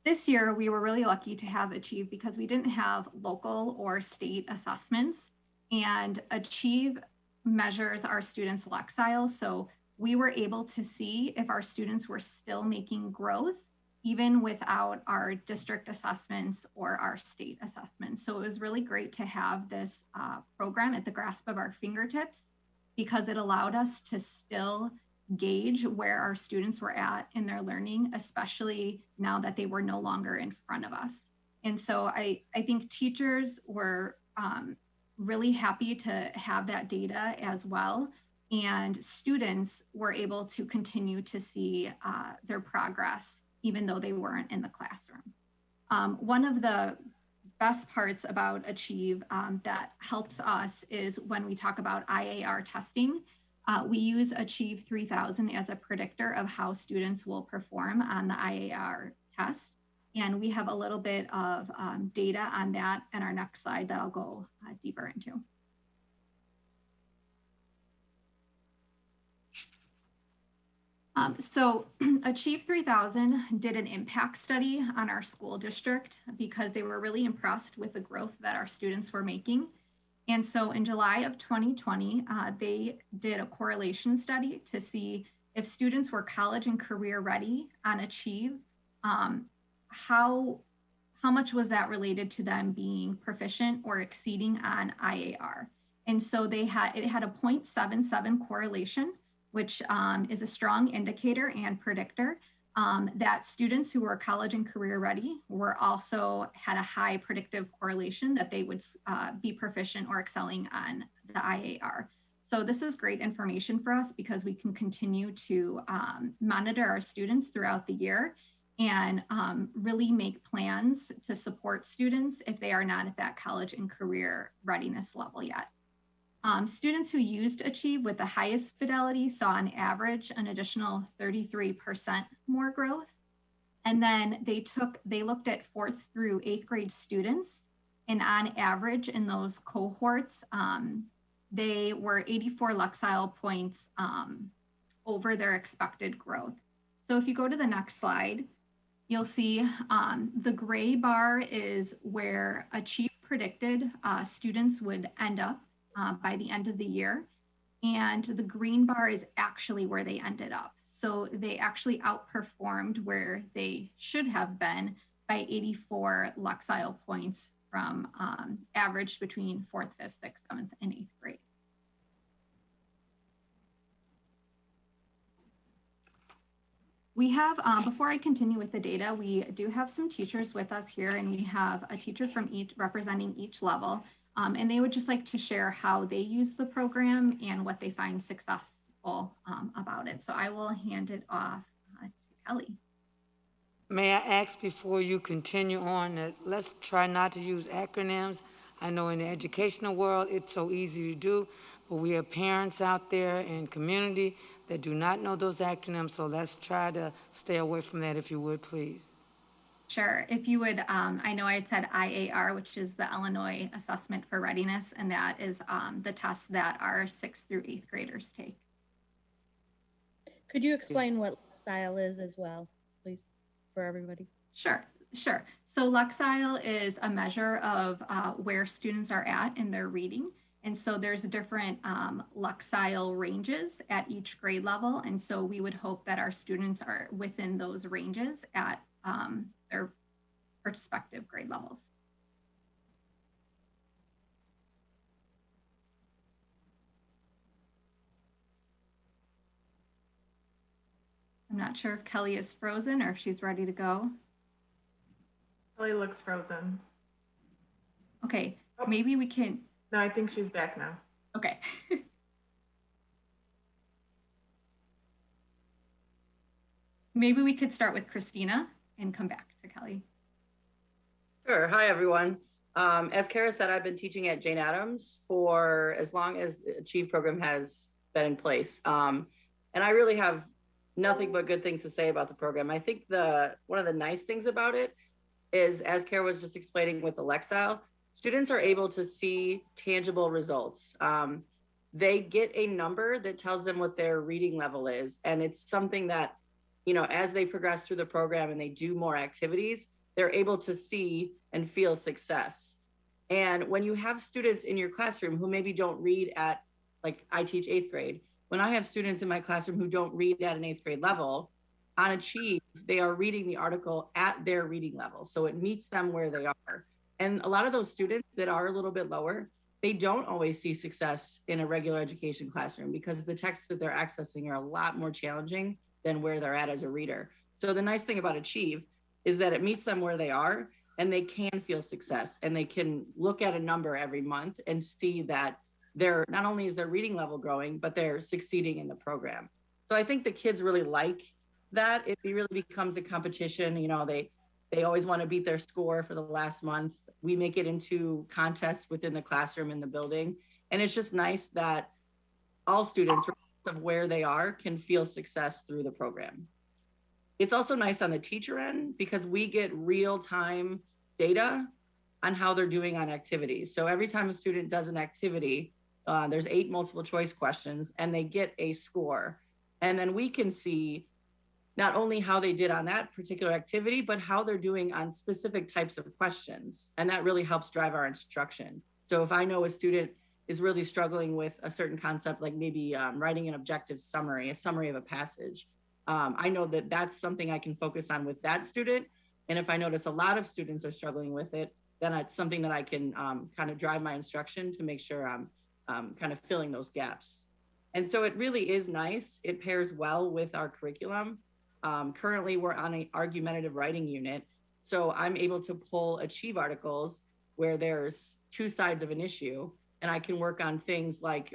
Speaker 16: this year we were really lucky to have Achieve because we didn't have local or state assessments, and Achieve measures our students' Lexile. So we were able to see if our students were still making growth even without our district assessments or our state assessments. So it was really great to have this program at the grasp of our fingertips because it allowed us to still gauge where our students were at in their learning, especially now that they were no longer in front of us. And so I think teachers were really happy to have that data as well. And students were able to continue to see their progress even though they weren't in the classroom. One of the best parts about Achieve that helps us is when we talk about IAR testing. We use Achieve 3000 as a predictor of how students will perform on the IAR test. And we have a little bit of data on that in our next slide that I'll go deeper into. So Achieve 3000 did an impact study on our school district because they were really impressed with the growth that our students were making. And so in July of 2020, they did a correlation study to see if students were college and career ready on Achieve, how much was that related to them being proficient or exceeding on IAR? And so it had a 0.77 correlation, which is a strong indicator and predictor that students who were college and career ready had a high predictive correlation that they would be proficient or excelling on the IAR. So this is great information for us because we can continue to monitor our students throughout the year and really make plans to support students if they are not at that college and career readiness level yet. Students who used Achieve with the highest fidelity saw on average an additional 33% more growth. And then they looked at 4th through 8th grade students, and on average in those cohorts, they were 84 Luxile points over their expected growth. So if you go to the next slide, you'll see the gray bar is where Achieve predicted students would end up by the end of the year. And the green bar is actually where they ended up. So they actually outperformed where they should have been by 84 Luxile points from averaged between 4th, 5th, 6th, 7th, and 8th grade. We have, before I continue with the data, we do have some teachers with us here, and we have a teacher from representing each level. And they would just like to share how they use the program and what they find successful about it. So I will hand it off to Kelly.
Speaker 2: May I ask before you continue on that let's try not to use acronyms. I know in the educational world it's so easy to do, but we have parents out there in community that do not know those acronyms, so let's try to stay away from that if you would, please.
Speaker 16: Sure. If you would, I know I had said IAR, which is the Illinois Assessment for Readiness, and that is the test that our 6th through 8th graders take.
Speaker 7: Could you explain what Luxile is as well, please, for everybody?
Speaker 16: Sure. So Luxile is a measure of where students are at in their reading. And so there's different Luxile ranges at each grade level. And so we would hope that our students are within those ranges at their respective grade levels. I'm not sure if Kelly is frozen or if she's ready to go.
Speaker 17: Kelly looks frozen.
Speaker 16: Okay, maybe we can.
Speaker 17: No, I think she's back now.
Speaker 16: Okay. Maybe we could start with Christina and come back to Kelly.
Speaker 18: Sure. Hi, everyone. As Kara said, I've been teaching at Jane Addams for as long as the Achieve program has been in place. And I really have nothing but good things to say about the program. I think one of the nice things about it is, as Kara was just explaining with the Luxile, students are able to see tangible results. They get a number that tells them what their reading level is. And it's something that, as they progress through the program and they do more activities, they're able to see and feel success. And when you have students in your classroom who maybe don't read at, like I teach 8th grade, when I have students in my classroom who don't read at an 8th grade level, on Achieve, they are reading the article at their reading level. So it meets them where they are. And a lot of those students that are a little bit lower, they don't always see success in a regular education classroom because the texts that they're accessing are a lot more challenging than where they're at as a reader. So the nice thing about Achieve is that it meets them where they are and they can feel success and they can look at a number every month and see that not only is their reading level growing, but they're succeeding in the program. So I think the kids really like that. It really becomes a competition. They always want to beat their score for the last month. We make it into contests within the classroom in the building. And it's just nice that all students, regardless of where they are, can feel success through the program. It's also nice on the teacher end because we get real-time data on how they're doing on activities. So every time a student does an activity, there's 8 multiple choice questions and they get a score. And then we can see not only how they did on that particular activity, but how they're doing on specific types of questions. And that really helps drive our instruction. So if I know a student is really struggling with a certain concept, like maybe writing an objective summary, a summary of a passage, I know that that's something I can focus on with that student And if I notice a lot of students are struggling with it, then it's something that I can kind of drive my instruction to make sure I'm kind of filling those gaps. And so it really is nice. It pairs well with our curriculum. Currently, we're on an argumentative writing unit. So I'm able to pull Achieve articles where there's two sides of an issue. And I can work on things like,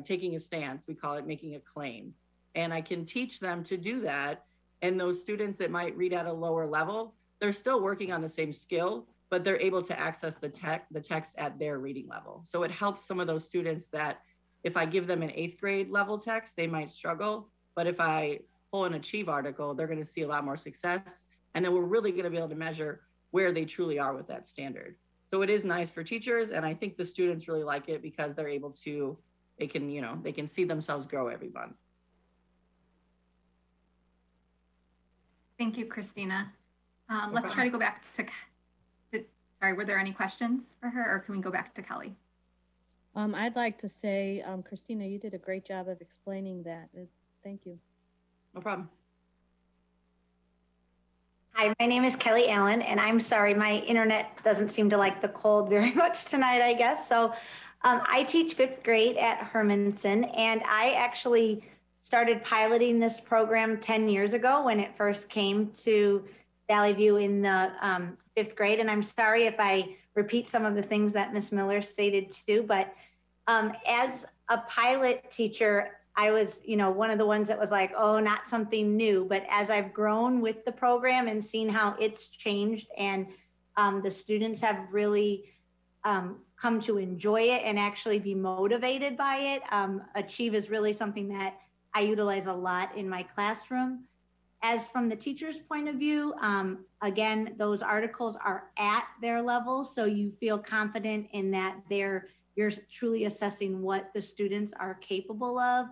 Speaker 18: taking a stance. We call it making a claim. And I can teach them to do that. And those students that might read at a lower level, they're still working on the same skill, but they're able to access the text at their reading level. So it helps some of those students that if I give them an 8th grade level text, they might struggle. But if I pull an Achieve article, they're going to see a lot more success. And then we're really going to be able to measure where they truly are with that standard. So it is nice for teachers. And I think the students really like it because they're able to, they can see themselves grow every month.
Speaker 16: Thank you, Christina. Let's try to go back to, sorry, were there any questions for her or can we go back to Kelly?
Speaker 7: I'd like to say, Christina, you did a great job of explaining that. Thank you.
Speaker 18: No problem.
Speaker 19: Hi, my name is Kelly Allen, and I'm sorry, my internet doesn't seem to like the cold very much tonight, I guess. So I teach 5th grade at Hermanson, and I actually started piloting this program 10 years ago when it first came to Valley View in the 5th grade. And I'm sorry if I repeat some of the things that Ms. Miller stated too, but as a pilot teacher, I was, one of the ones that was like, oh, not something new. But as I've grown with the program and seen how it's changed and the students have really come to enjoy it and actually be motivated by it, Achieve is really something that I utilize a lot in my classroom. As from the teacher's point of view, again, those articles are at their level, so you feel confident in that you're truly assessing what the students are capable of.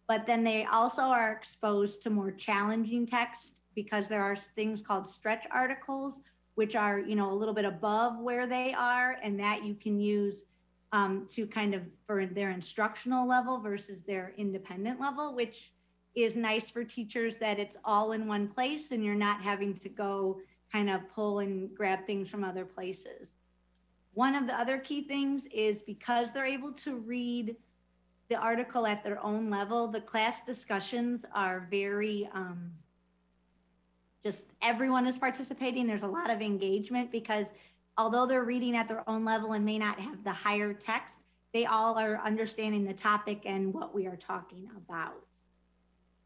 Speaker 19: But then they also are exposed to more challenging text because there are things called stretch articles, which are, a little bit above where they are, and that you can use to kind of for their instructional level versus their independent level, which is nice for teachers that it's all in one place and you're not having to go kind of pull and grab things from other places. One of the other key things is because they're able to read the article at their own level, the class discussions are very, just everyone is participating. There's a lot of engagement because although they're reading at their own level and may not have the higher text, they all are understanding the topic and what we are talking about.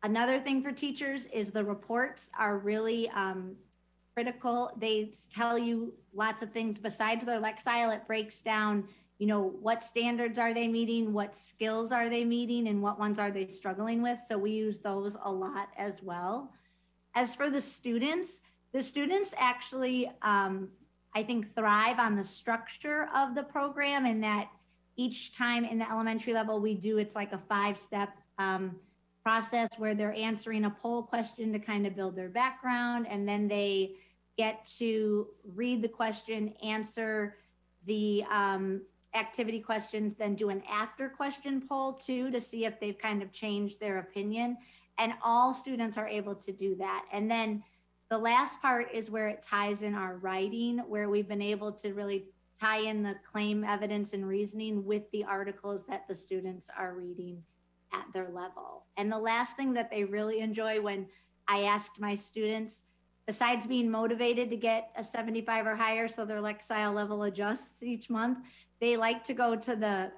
Speaker 19: Another thing for teachers is the reports are really critical. They tell you lots of things besides their Lexile. It breaks down, what standards are they meeting, what skills are they meeting, and what ones are they struggling with. So we use those a lot as well. As for the students actually, I think, thrive on the structure of the program, and that each time in the elementary level we do, it's like a 5-step process where they're answering a poll question to kind of build their background, and then they get to read the question, answer the activity questions, then do an after question poll too to see if they've kind of changed their opinion. And all students are able to do that. And then the last part is where it ties in our writing, where we've been able to really tie in the claim, evidence, and reasoning with the articles that the students are reading at their level. And the last thing that they really enjoy when I asked my students, besides being motivated to get a 75 or higher so their Lexile level adjusts each month, they like to go to the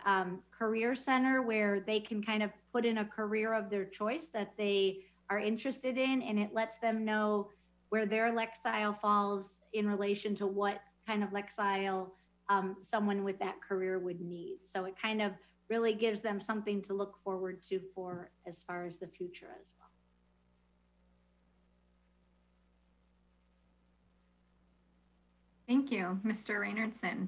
Speaker 19: career center where they can kind of put in a career of their choice that they are interested in, and it lets them know where their Lexile falls in relation to what kind of Lexile someone with that career would need. So it kind of really gives them something to look forward to for as far as the future as well.
Speaker 16: Thank you, Mr. Reynoldson.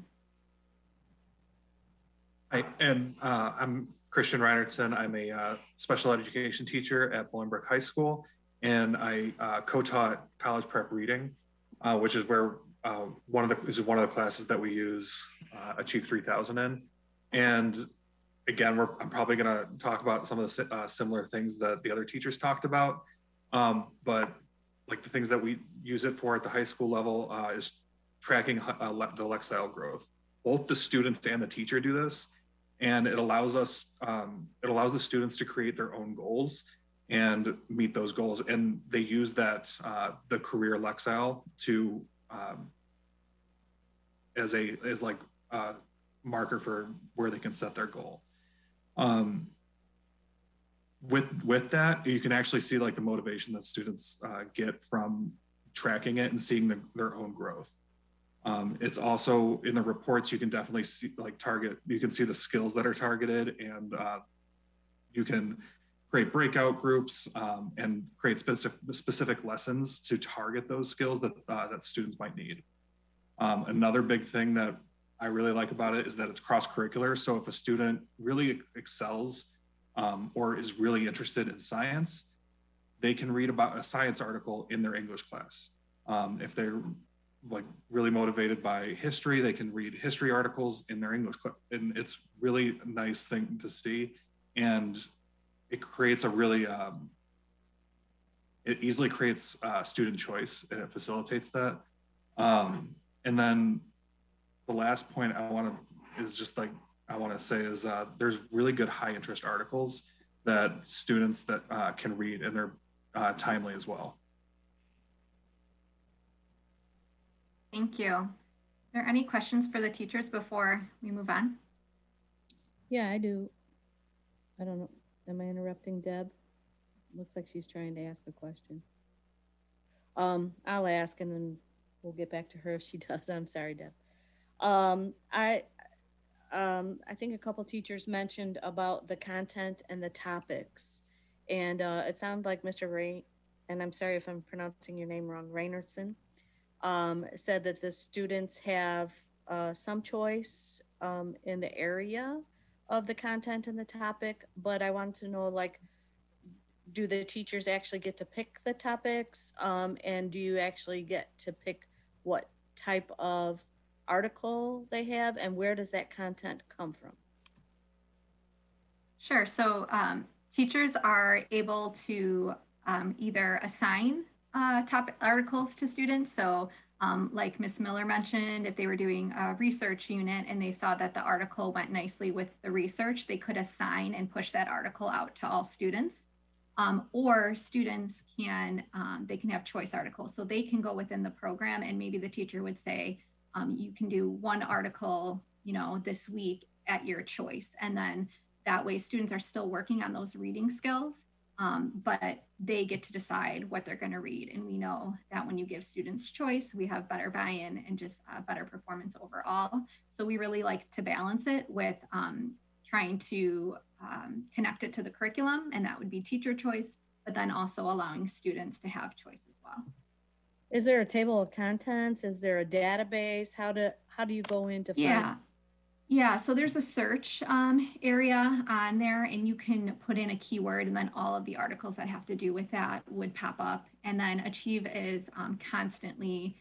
Speaker 20: Hi, and I'm Christian Reinertson. I'm a special education teacher at Bolingbrook High School, and I co-taught college prep reading, which is where one of the classes that we use Achieve 3000 in. And again, I'm probably going to talk about some of the similar things that the other teachers talked about, but like the things that we use it for at the high school level is tracking the Lexile growth. Both the students and the teacher do this, and it allows us, it allows the students to create their own goals and meet those goals. And they use that, the career Lexile to, as like a marker for where they can set their goal. With that, you can actually see like the motivation that students get from tracking it and seeing their own growth. It's also in the reports, you can definitely see like you can see the skills that are targeted, and you can create breakout groups and create specific lessons to target those skills that, that students might need. Another big thing that I really like about it is that it's cross-curricular. So if a student really excels or is really interested in science, they can read about a science article in their English class. If they're like really motivated by history, they can read history articles in their English class. And it's really a nice thing to see. And it creates a really, it easily creates student choice, and it facilitates that. And then the last point I want to say is there's really good high interest articles that students that can read, and they're timely as well.
Speaker 16: Thank you. Are there any questions for the teachers before we move on?
Speaker 7: Yeah, I do. I don't know. Am I interrupting Deb? Looks like she's trying to ask a question. I'll ask and then we'll get back to her if she does. I'm sorry, Deb. I think a couple teachers mentioned about the content and the topics. And it sounded like Mr. Ray, and I'm sorry if I'm pronouncing your name wrong, Reynerson, said that the students have some choice in the area of the content and the topic, but I wanted to know, like, do the teachers actually get to pick the topics? And do you actually get to pick what type of article they have, and where does that content come from?
Speaker 16: Sure. So teachers are able to either assign topic articles to students. So like Ms. Miller mentioned, if they were doing a research unit and they saw that the article went nicely with the research, they could assign and push that article out to all students. Or students can, they can have choice articles. So they can go within the program, and maybe the teacher would say, you can do one article, you know, this week at your choice. And then that way students are still working on those reading skills, but they get to decide what they're going to read. And we know that when you give students choice, we have better buy-in and just better performance overall. So we really like to balance it with trying to connect it to the curriculum, and that would be teacher choice, but then also allowing students to have choice as well.
Speaker 7: Is there a table of contents? Is there a database? How do you go into find?
Speaker 16: Yeah, so there's a search area on there, and you can put in a keyword, and then all of the articles that have to do with that would pop up. And then Achieve is constantly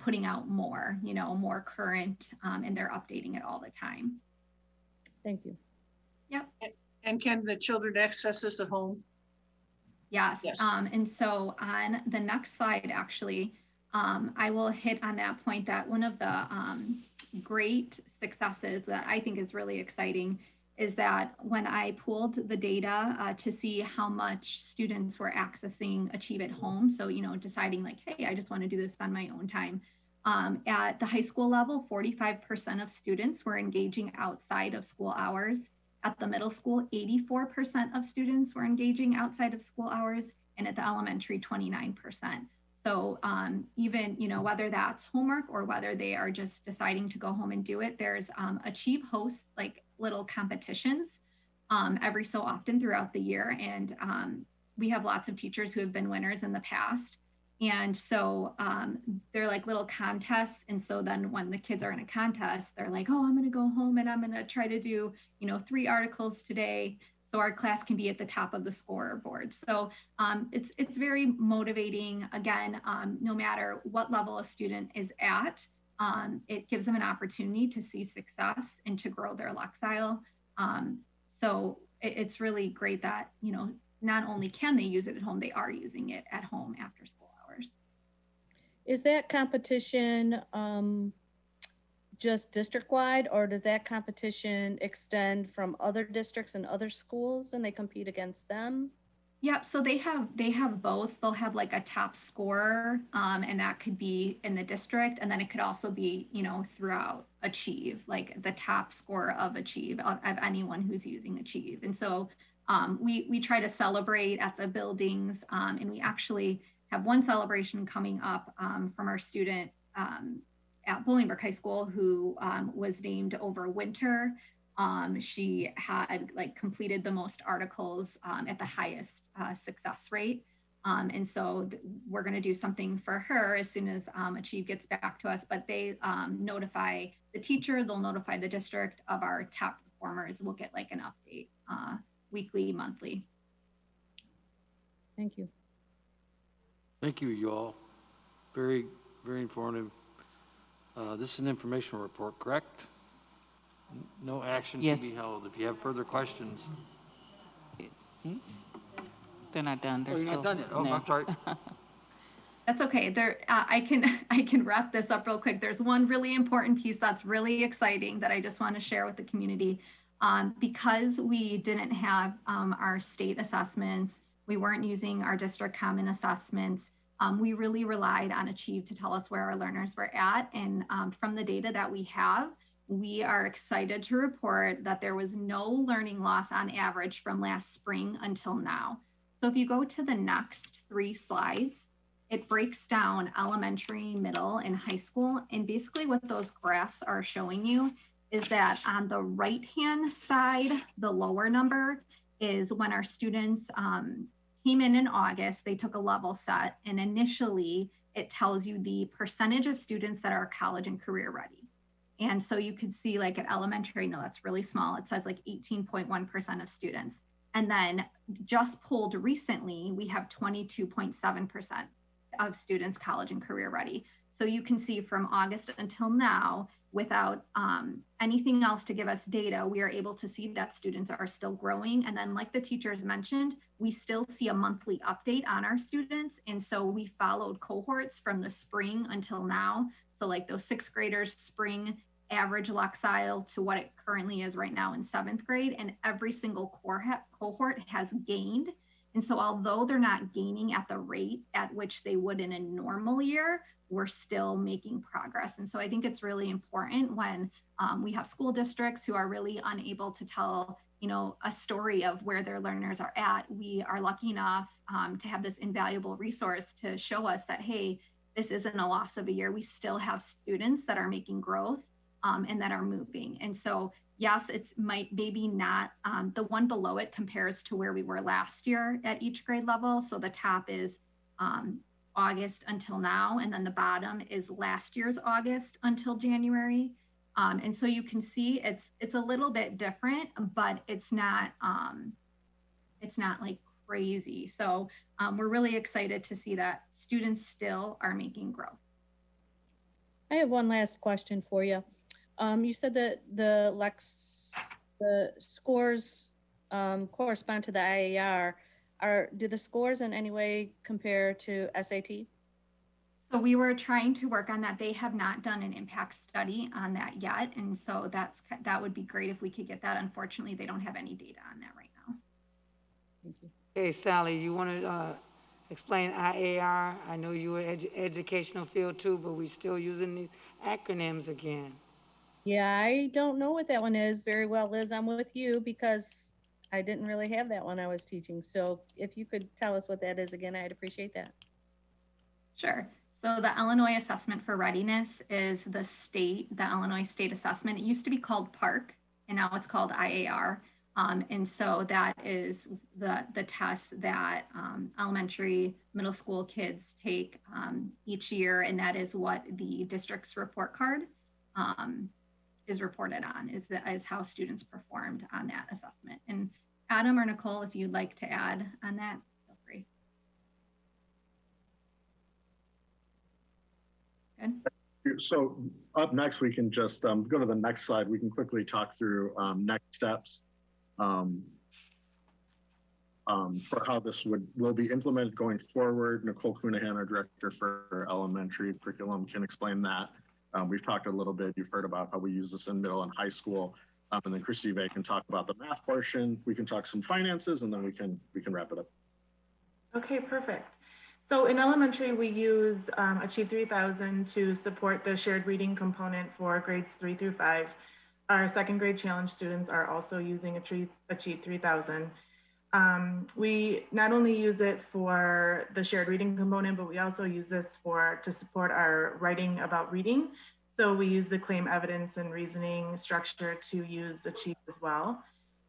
Speaker 16: putting out more, you know, more current, and they're updating it all the time.
Speaker 7: Thank you.
Speaker 16: Yep.
Speaker 11: And can the children access this at home?
Speaker 16: Yes. And so on the next slide, actually, I will hit on that point that one of the great successes that I think is really exciting is that when I pulled the data to see how much students were accessing Achieve at home, so, you know, deciding like, hey, I just want to do this on my own time. At the high school level, 45% of students were engaging outside of school hours. At the middle school, 84% of students were engaging outside of school hours, and at the elementary, 29%. So even, you know, whether that's homework or whether they are just deciding to go home and do it, there's Achieve hosts like little competitions every so often throughout the year. And we have lots of teachers who have been winners in the past. And so they're like little contests. And so then when the kids are in a contest, they're like, oh, I'm going to go home and I'm going to try to do, you know, 3 articles today, so our class can be at the top of the scoreboard. So it's very motivating. Again, no matter what level a student is at, it gives them an opportunity to see success and to grow their Lexile. So it's really great that, you know, not only can they use it at home, they are using it at home after school hours.
Speaker 7: Is that competition just district-wide, or does that competition extend from other districts and other schools and they compete against them?
Speaker 16: Yep, so they have both. They'll have like a top scorer, and that could be in the district, and then it could also be, you know, throughout Achieve, like the top score of Achieve, of anyone who's using Achieve. And so we try to celebrate at the buildings, and we actually have one celebration coming up from our student at Bolingbrook High School who was named over winter. She had like completed the most articles at the highest success rate. And so we're going to do something for her as soon as Achieve gets back to us, but they notify the teacher, they'll notify the district of our top performers. We'll get like an update weekly, monthly.
Speaker 7: Thank you.
Speaker 1: Thank you, you all. Very, very informative. This is an informational report, correct? No action
Speaker 12: Yes.
Speaker 1: to be held. If you have further questions.
Speaker 12: They're not done. They're
Speaker 1: Oh, you're
Speaker 12: still
Speaker 1: not done yet. Oh,
Speaker 12: no.
Speaker 1: I'm sorry.
Speaker 16: That's okay. I can wrap this up real quick. There's one really important piece that's really exciting that I just want to share with the community. Because we didn't have our state assessments, we weren't using our district common assessments. We really relied on Achieve to tell us where our learners were at. And from the data that we have, we are excited to report that there was no learning loss on average from last spring until now. So if you go to the next 3 slides, it breaks down elementary, middle, and high school. And basically what those graphs are showing you is that on the right-hand side, the lower number is when our students came in August, they took a level set, and initially it tells you the percentage of students that are college and career ready. And so you could see like at elementary, no, that's really small. It says like 18.1% of students. And then just pulled recently, we have 22.7% of students college and career ready. So you can see from August until now, without anything else to give us data, we are able to see that students are still growing. And then like the teachers mentioned, we still see a monthly update on our students. And so we followed cohorts from the spring until now. So like those 6th graders spring average Lexile to what it currently is right now in 7th grade. And every single cohort has gained. And so although they're not gaining at the rate at which they would in a normal year, we're still making progress. And so I think it's really important when we have school districts who are really unable to tell, you know, a story of where their learners are at. We are lucky enough to have this invaluable resource to show us that, hey, this isn't a loss of a year. We still have students that are making growth and that are moving. And so, yes, it's maybe not, the one below it compares to where we were last year at each grade level. So the top is August until now, and then the bottom is last year's August until January. And so you can see it's a little bit different, but it's not like crazy. So we're really excited to see that students still are making growth.
Speaker 7: I have one last question for you. You said that the scores correspond to the IAR. Do the scores in any way compare to SAT?
Speaker 16: So we were trying to work on that. They have not done an impact study on that yet. And so that would be great if we could get that. Unfortunately, they don't have any data on that right now.
Speaker 7: Thank you.
Speaker 2: Okay, Sally, you want to explain IAR? I know you were educational field too, but we're still using these acronyms again.
Speaker 7: Yeah, I don't know what that one is very well, Liz. I'm with you because I didn't really have that when I was teaching. So if you could tell us what that is again, I'd appreciate that.
Speaker 16: Sure. So the Illinois Assessment for Readiness is the Illinois State Assessment. It used to be called PARC, and now it's called IAR. And so that is the test that elementary, middle school kids take each year, and that is what the district's report card is reported on, is how students performed on that assessment. And Adam or Nicole, if you'd like to add on that, feel free. Good.
Speaker 13: So up next, we can just go to the next slide. We can quickly talk through next steps. for how this will be implemented going forward. Nicole Cunahan, our director for elementary curriculum, can explain that. We've talked a little bit, you've heard about how we use this in middle and high school. And then Christy Vay can talk about the math portion. We can talk some finances, and then we can wrap it up.
Speaker 17: Okay, perfect. So in elementary, we use Achieve 3000 to support the shared reading component for grades 3 through 5. Our second grade challenge students are also using Achieve 3000. We not only use it for the shared reading component, but we also use this to support our writing about reading. So we use the claim evidence and reasoning structure to use Achieve as well.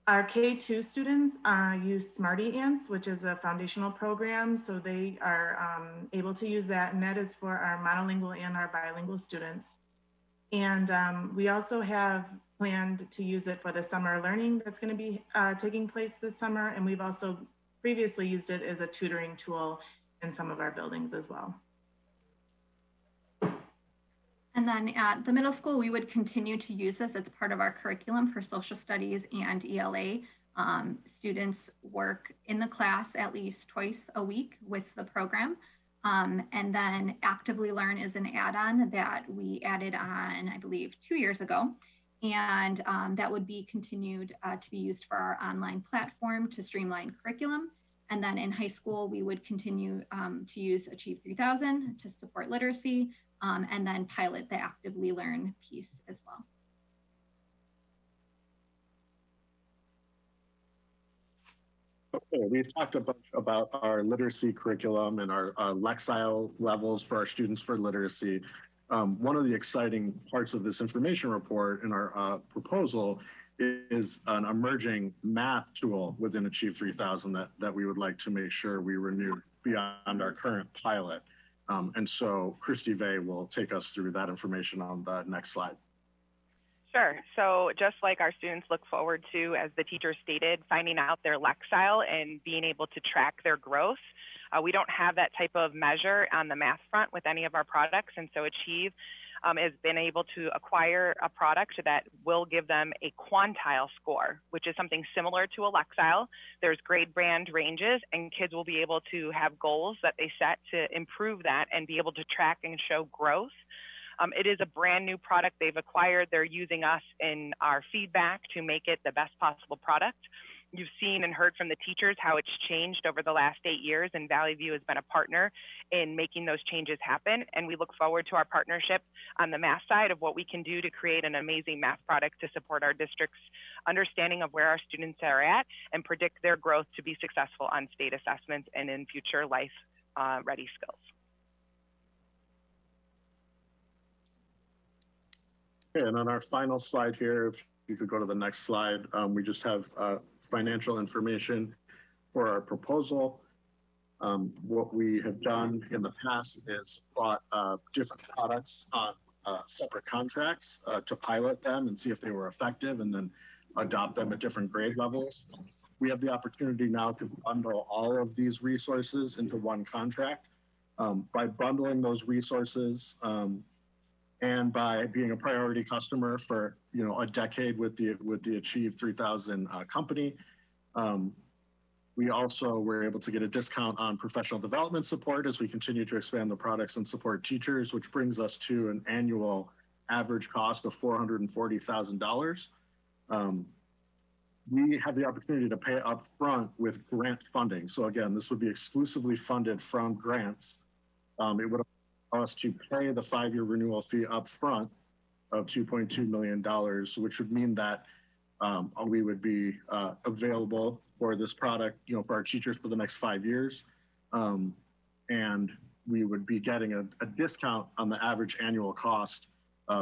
Speaker 17: Our K2 students use Smarty Ants, which is a foundational program. So they are able to use that, and that is for our monolingual and our bilingual students. And we also have planned to use it for the summer learning that's going to be taking place this summer. And we've also previously used it as a tutoring tool in some of our buildings as well.
Speaker 16: And then at the middle school, we would continue to use this as part of our curriculum for social studies and ELA. Students work in the class at least twice a week with the program. And then Actively Learn is an add-on that we added on, I believe, 2 years ago. And that would be continued to be used for our online platform to streamline curriculum. And then in high school, we would continue to use Achieve 3000 to support literacy, and then pilot the Actively Learn piece as well.
Speaker 13: Okay, we've talked a bunch about our literacy curriculum and our Lexile levels for our students for literacy. One of the exciting parts of this information report in our proposal is an emerging math tool within Achieve 3000 that we would like to make sure we renew beyond our current pilot. And so Christy Vay will take us through that information on the next slide.
Speaker 14: Sure. So just like our students look forward to, as the teacher stated, finding out their Lexile and being able to track their growth, we don't have that type of measure on the math front with any of our products. And so Achieve has been able to acquire a product that will give them a quantile score, which is something similar to a Lexile. There's grade band ranges, and kids will be able to have goals that they set to improve that and be able to track and show growth. It is a brand new product they've acquired. They're using us in our feedback to make it the best possible product. You've seen and heard from the teachers how it's changed over the last 8 years, and Valley View has been a partner in making those changes happen. And we look forward to our partnership on the math side of what we can do to create an amazing math product to support our district's understanding of where our students are at and predict their growth to be successful on state assessments and in future life ready skills.
Speaker 13: Okay, and on our final slide here, if you could go to the next slide, we just have financial information for our proposal. What we have done in the past is bought different products on separate contracts to pilot them and see if they were effective, and then adopt them at different grade levels. We have the opportunity now to bundle all of these resources into one contract. By bundling those resources, and by being a priority customer for a decade with the Achieve 3000 company, we also were able to get a discount on professional development support as we continue to expand the products and support teachers, which brings us to an annual average cost of $440,000. We have the opportunity to pay up front with grant funding. So again, this would be exclusively funded from grants. It would allow us to pay the 5-year renewal fee up front of $2.2 million, which would mean that we would be available for this product, for our teachers for the next 5 years. And we would be getting a discount on the average annual cost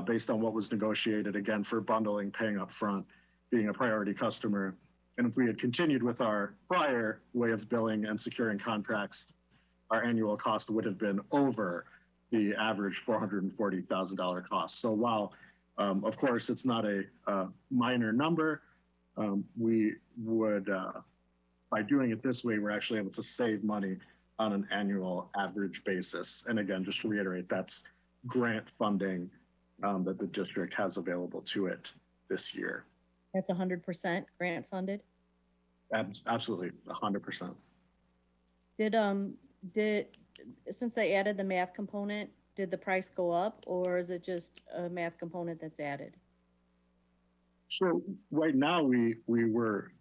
Speaker 13: based on what was negotiated, again, for bundling, paying up front, being a priority customer. And if we had continued with our prior way of billing and securing contracts, our annual cost would have been over the average $440,000 cost. So while, of course, it's not a minor number, we would, by doing it this way, we're actually able to save money on an annual average basis. And again, just to reiterate, that's grant funding that the district has available to it this year.
Speaker 7: That's 100% grant funded?
Speaker 13: Absolutely, 100%.
Speaker 7: Did, since they added the math component, did the price go up, or is it just a math component that's added?
Speaker 13: So right now we were,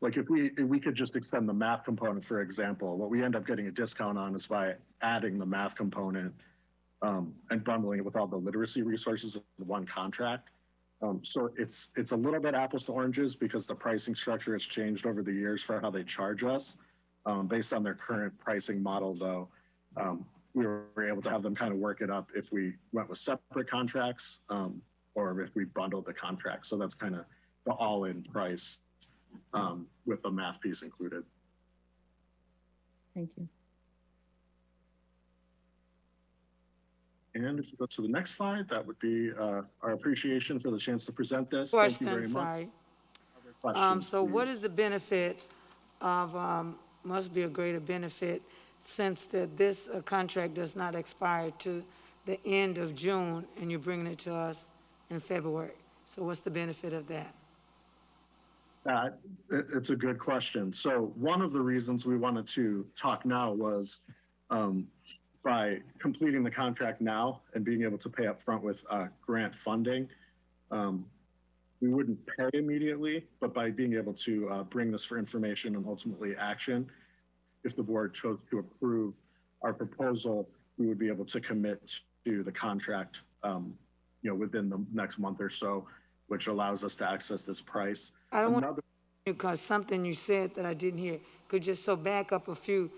Speaker 13: like if we could just extend the math component, for example, what we end up getting a discount on is by adding the math component and bundling it with all the literacy resources in one contract. So it's a little bit apples to oranges because the pricing structure has changed over the years for how they charge us. Based on their current pricing model, though, we were able to have them kind of work it up if we went with separate contracts or if we bundled the contract. So that's kind of the all-in price with the math piece included.
Speaker 7: Thank you.
Speaker 13: And if you go to the next slide, that would be our appreciation for the chance to present this.
Speaker 2: Question,
Speaker 13: Thank you very much.
Speaker 2: sorry.
Speaker 13: Other questions,
Speaker 2: So what
Speaker 13: please?
Speaker 2: is the benefit of, must be a greater benefit since that this contract does not expire to the end of June and you're bringing it to us in February? So what's the benefit of that?
Speaker 13: It's a good question. So one of the reasons we wanted to talk now was by completing the contract now and being able to pay up front with grant funding, we wouldn't pay immediately, but by being able to bring this for information and ultimately action, if the board chose to approve our proposal, we would be able to commit to the contract, within the next month or so, which allows us to access this price.
Speaker 2: I don't want because something you said that I didn't hear. Could just so back up a few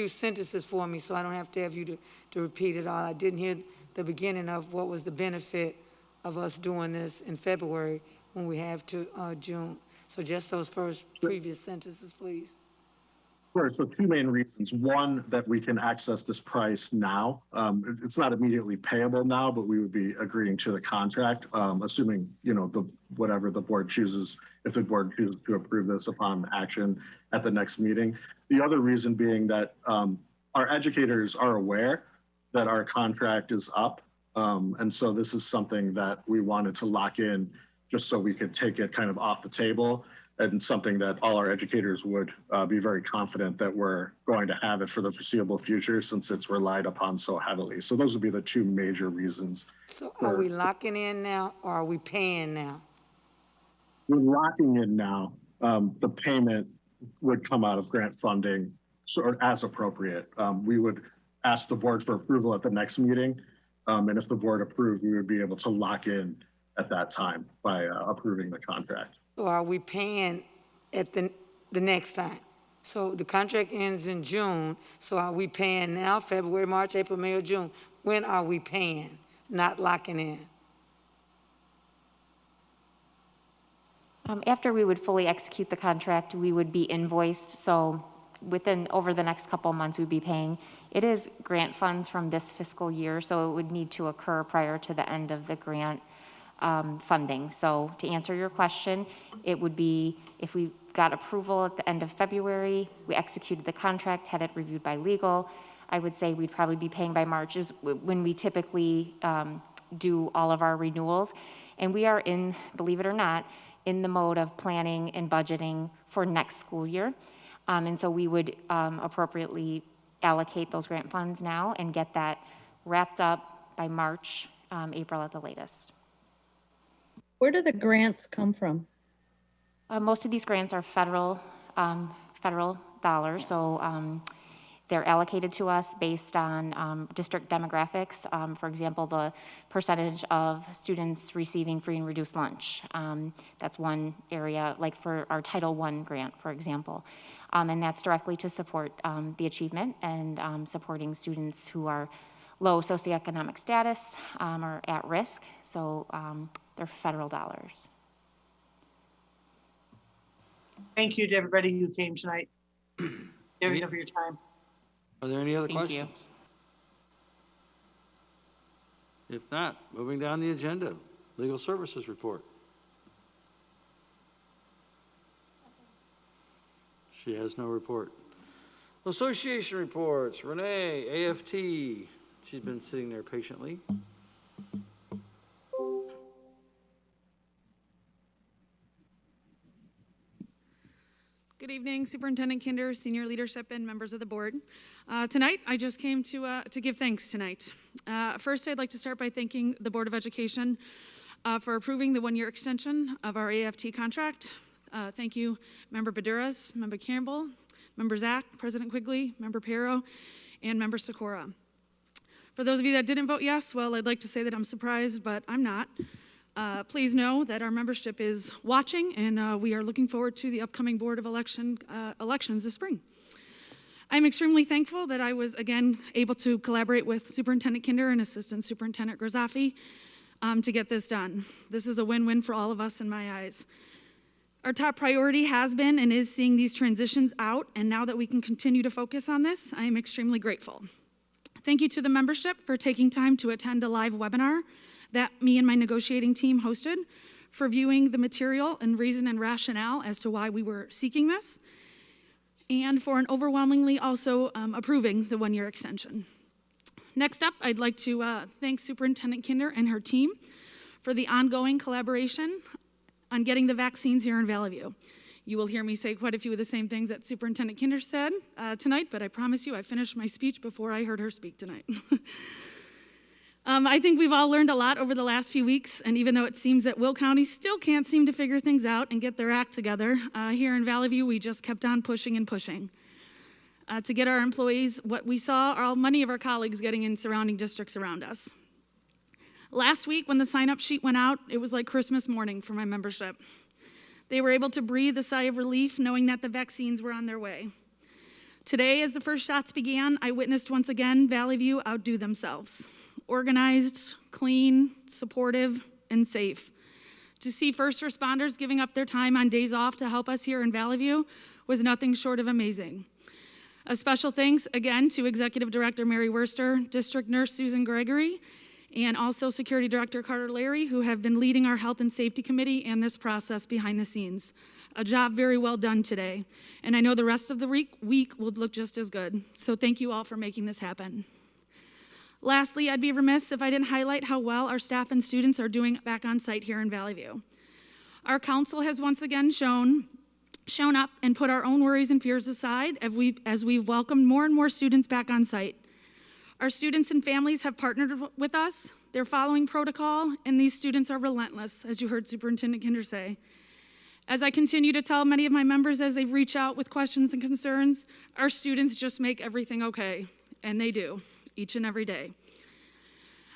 Speaker 2: sentences for me so I don't have to have you to repeat it all. I didn't hear the beginning of what was the benefit of us doing this in February when we have to June. So just those first previous sentences, please.
Speaker 13: Sure. So two main reasons. One, that we can access this price now. It's not immediately payable now, but we would be agreeing to the contract, assuming, whatever the board chooses, if the board chooses to approve this upon action at the next meeting. The other reason being that our educators are aware that our contract is up. And so this is something that we wanted to lock in just so we could take it kind of off the table, and something that all our educators would be very confident that we're going to have it for the foreseeable future since it's relied upon so heavily. So those would be the two major reasons.
Speaker 2: So are we locking in now or are we paying now?
Speaker 13: We're locking in now. The payment would come out of grant funding as appropriate. We would ask the board for approval at the next meeting. And if the board approved, we would be able to lock in at that time by approving the contract.
Speaker 2: So are we paying at the next time? So the contract ends in June. So are we paying now, February, March, April, May, or June? When are we paying, not locking in?
Speaker 3: After we would fully execute the contract, we would be invoiced. So over the next couple of months, we'd be paying. It is grant funds from this fiscal year, so it would need to occur prior to the end of the grant funding. So to answer your question, it would be if we got approval at the end of February, we executed the contract, had it reviewed by legal, I would say we'd probably be paying by March is when we typically do all of our renewals. And we are in, believe it or not, in the mode of planning and budgeting for next school year. And so we would appropriately allocate those grant funds now and get that wrapped up by March, April at the latest.
Speaker 7: Where do the grants come from?
Speaker 3: Most of these grants are federal dollars, so they're allocated to us based on district demographics. For example, the percentage of students receiving free and reduced lunch. That's one area, like for our Title I grant, for example. And that's directly to support the achievement and supporting students who are low socioeconomic status or at risk. So they're federal dollars.
Speaker 11: Thank you to everybody who came tonight. Giving up your time.
Speaker 1: Are there any other
Speaker 12: Thank
Speaker 1: questions? If not, moving down the agenda, legal services report. She has no report. Association reports, Renee, AFT. She's been sitting there patiently.
Speaker 21: Good evening, Superintendent Kinder, senior leadership, and members of the board. Tonight, I just came to give thanks tonight. First, I'd like to start by thanking the Board of Education for approving the one-year extension of our AFT contract. Thank you, Member Baduras, Member Campbell, Member Zach, President Quigley, Member Pero, and Member Sikora. For those of you that didn't vote yes, well, I'd like to say that I'm surprised, but I'm not. Please know that our membership is watching, and we are looking forward to the upcoming Board of Elections this spring. I'm extremely thankful that I was, again, able to collaborate with Superintendent Kinder and Assistant Superintendent Grazafi to get this done. This is a win-win for all of us in my eyes. Our top priority has been and is seeing these transitions out, and now that we can continue to focus on this, I am extremely grateful. Thank you to the membership for taking time to attend a live webinar that me and my negotiating team hosted, for viewing the material and reason and rationale as to why we were seeking this, and for an overwhelmingly also approving the one-year extension. Next up, I'd like to thank Superintendent Kinder and her team for the ongoing collaboration on getting the vaccines here in Valley View. You will hear me say quite a few of the same things that Superintendent Kinder said tonight, but I promise you I finished my speech before I heard her speak tonight. I think we've all learned a lot over the last few weeks, and even though it seems that Will County still can't seem to figure things out and get their act together, here in Valley View we just kept on pushing and pushing to get our employees what we saw are many of our colleagues getting in surrounding districts around us. Last week when the sign-up sheet went out, it was like Christmas morning for my membership. They were able to breathe a sigh of relief knowing that the vaccines were on their way. Today, as the first shots began, I witnessed once again Valley View outdo themselves. Organized, clean, supportive, and safe. To see first responders giving up their time on days off to help us here in Valley View was nothing short of amazing. A special thanks again to Executive Director Mary Worster, District Nurse Susan Gregory, and also Security Director Carter Larry, who have been leading our Health and Safety Committee and this process behind the scenes. A job very well done today. And I know the rest of the week will look just as good. So thank you all for making this happen. Lastly, I'd be remiss if I didn't highlight how well our staff and students are doing back on site here in Valley View. Our council has once again shown up and put our own worries and fears aside as we've welcomed more and more students back on site. Our students and families have partnered with us, they're following protocol, and these students are relentless, as you heard Superintendent Kinder say. As I continue to tell many of my members as they reach out with questions and concerns, our students just make everything okay, and they do. Each and every day.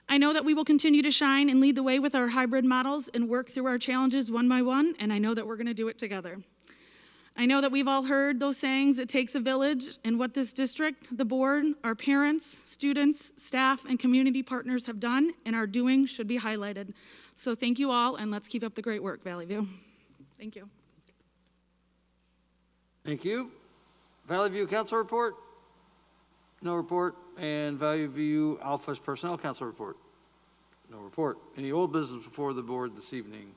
Speaker 21: I know that we will continue to shine and lead the way with our hybrid models and work through our challenges one by one, and I know that we're going to do it together. I know that we've all heard those sayings, it takes a village, and what this district, the board, our parents, students, staff, and community partners have done and are doing should be highlighted. So thank you all, and let's keep up the great work, Valley View. Thank you.
Speaker 1: Thank you. Valley View Council report? No report. And Valley View Alpha's Personnel Council report? No report. Any old business before the board this evening?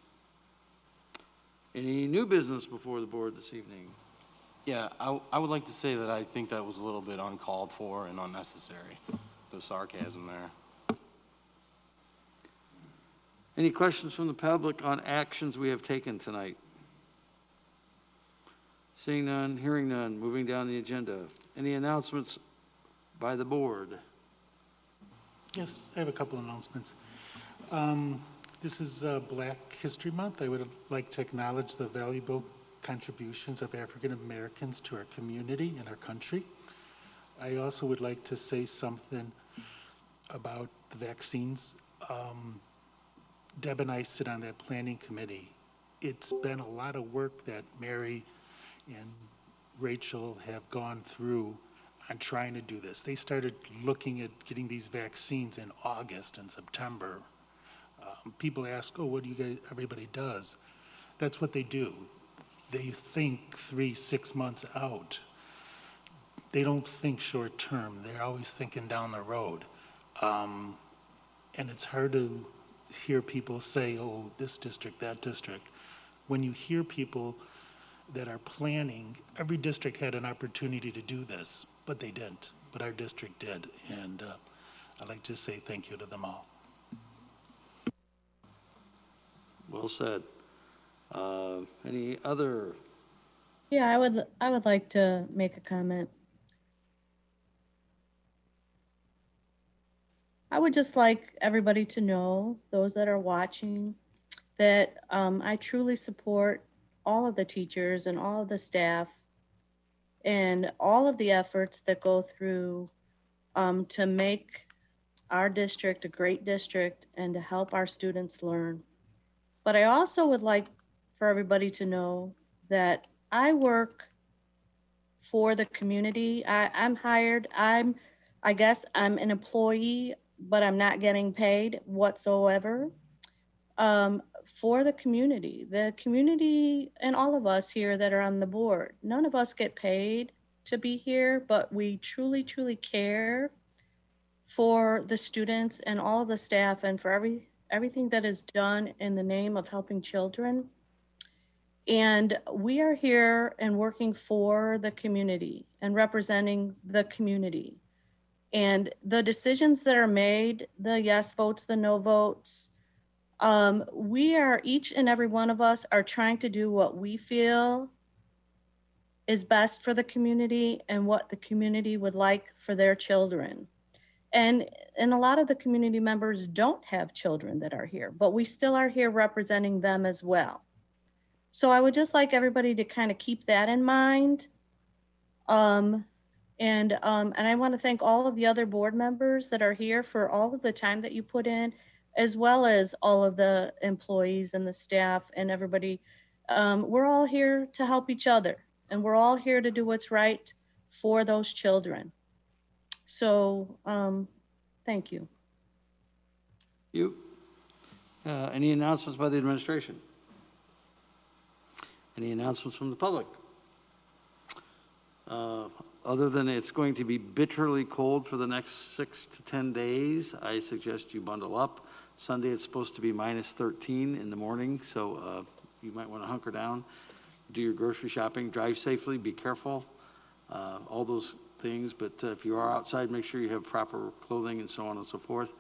Speaker 1: Any new business before the board this evening?
Speaker 6: Yeah, I would like to say that I think that was a little bit uncalled for and unnecessary. The sarcasm there.
Speaker 1: Any questions from the public on actions we have taken tonight? Seeing none, hearing none, moving down the agenda. Any announcements by the board?
Speaker 4: Yes, I have a couple announcements. This is Black History Month. I would like to acknowledge the valuable contributions of African Americans to our community and our country. I also would like to say something about the vaccines. Deb and I sit on that planning committee. It's been a lot of work that Mary and Rachel have gone through on trying to do this. They started looking at getting these vaccines in August and September. People ask, oh, what do you guys, everybody does. That's what they do. They think 3-6 months out. They don't think short term. They're always thinking down the road. And it's hard to hear people say, oh, this district, that district. When you hear people that are planning, every district had an opportunity to do this, but they didn't. But our district did. And I'd like to say thank you to them all.
Speaker 1: Well said. Any other
Speaker 7: Yeah, I would like to make a comment. I would just like everybody to know, those that are watching, that I truly support all of the teachers and all of the staff and all of the efforts that go through to make our district a great district and to help our students learn. But I also would like for everybody to know that I work for the community. I'm hired. I guess I'm an employee, but I'm not getting paid whatsoever. For the community and all of us here that are on the board, none of us get paid to be here, but we truly, truly care for the students and all of the staff and for everything that is done in the name of helping children. And we are here and working for the community and representing the community. And the decisions that are made, the yes votes, the no votes, we are, each and every one of us are trying to do what we feel is best for the community and what the community would like for their children. And a lot of the community members don't have children that are here, but we still are here representing them as well. So I would just like everybody to kind of keep that in mind. And I want to thank all of the other board members that are here for all of the time that you put in, as well as all of the employees and the staff and everybody. We're all here to help each other, and we're all here to do what's right for those children. So, thank you.
Speaker 1: Any announcements by the administration? Any announcements from the public? Other than it's going to be bitterly cold for the next 6 to 10 days, I suggest you bundle up. Sunday it's supposed to be minus 13 in the morning, so you might want to hunker down, do your grocery shopping, drive safely, be careful, all those things. But if you are outside, make sure you have proper clothing and so on and so forth.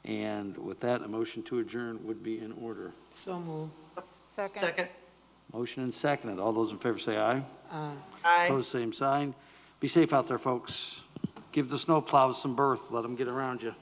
Speaker 1: And with that, a motion to adjourn would be in order.
Speaker 2: So moved. Second.
Speaker 1: Motion and seconded. All those in favor say aye.
Speaker 2: Aye.
Speaker 1: Opposed, same sign. Be safe out there, folks. Give the snow plows some berth. Let them get around you.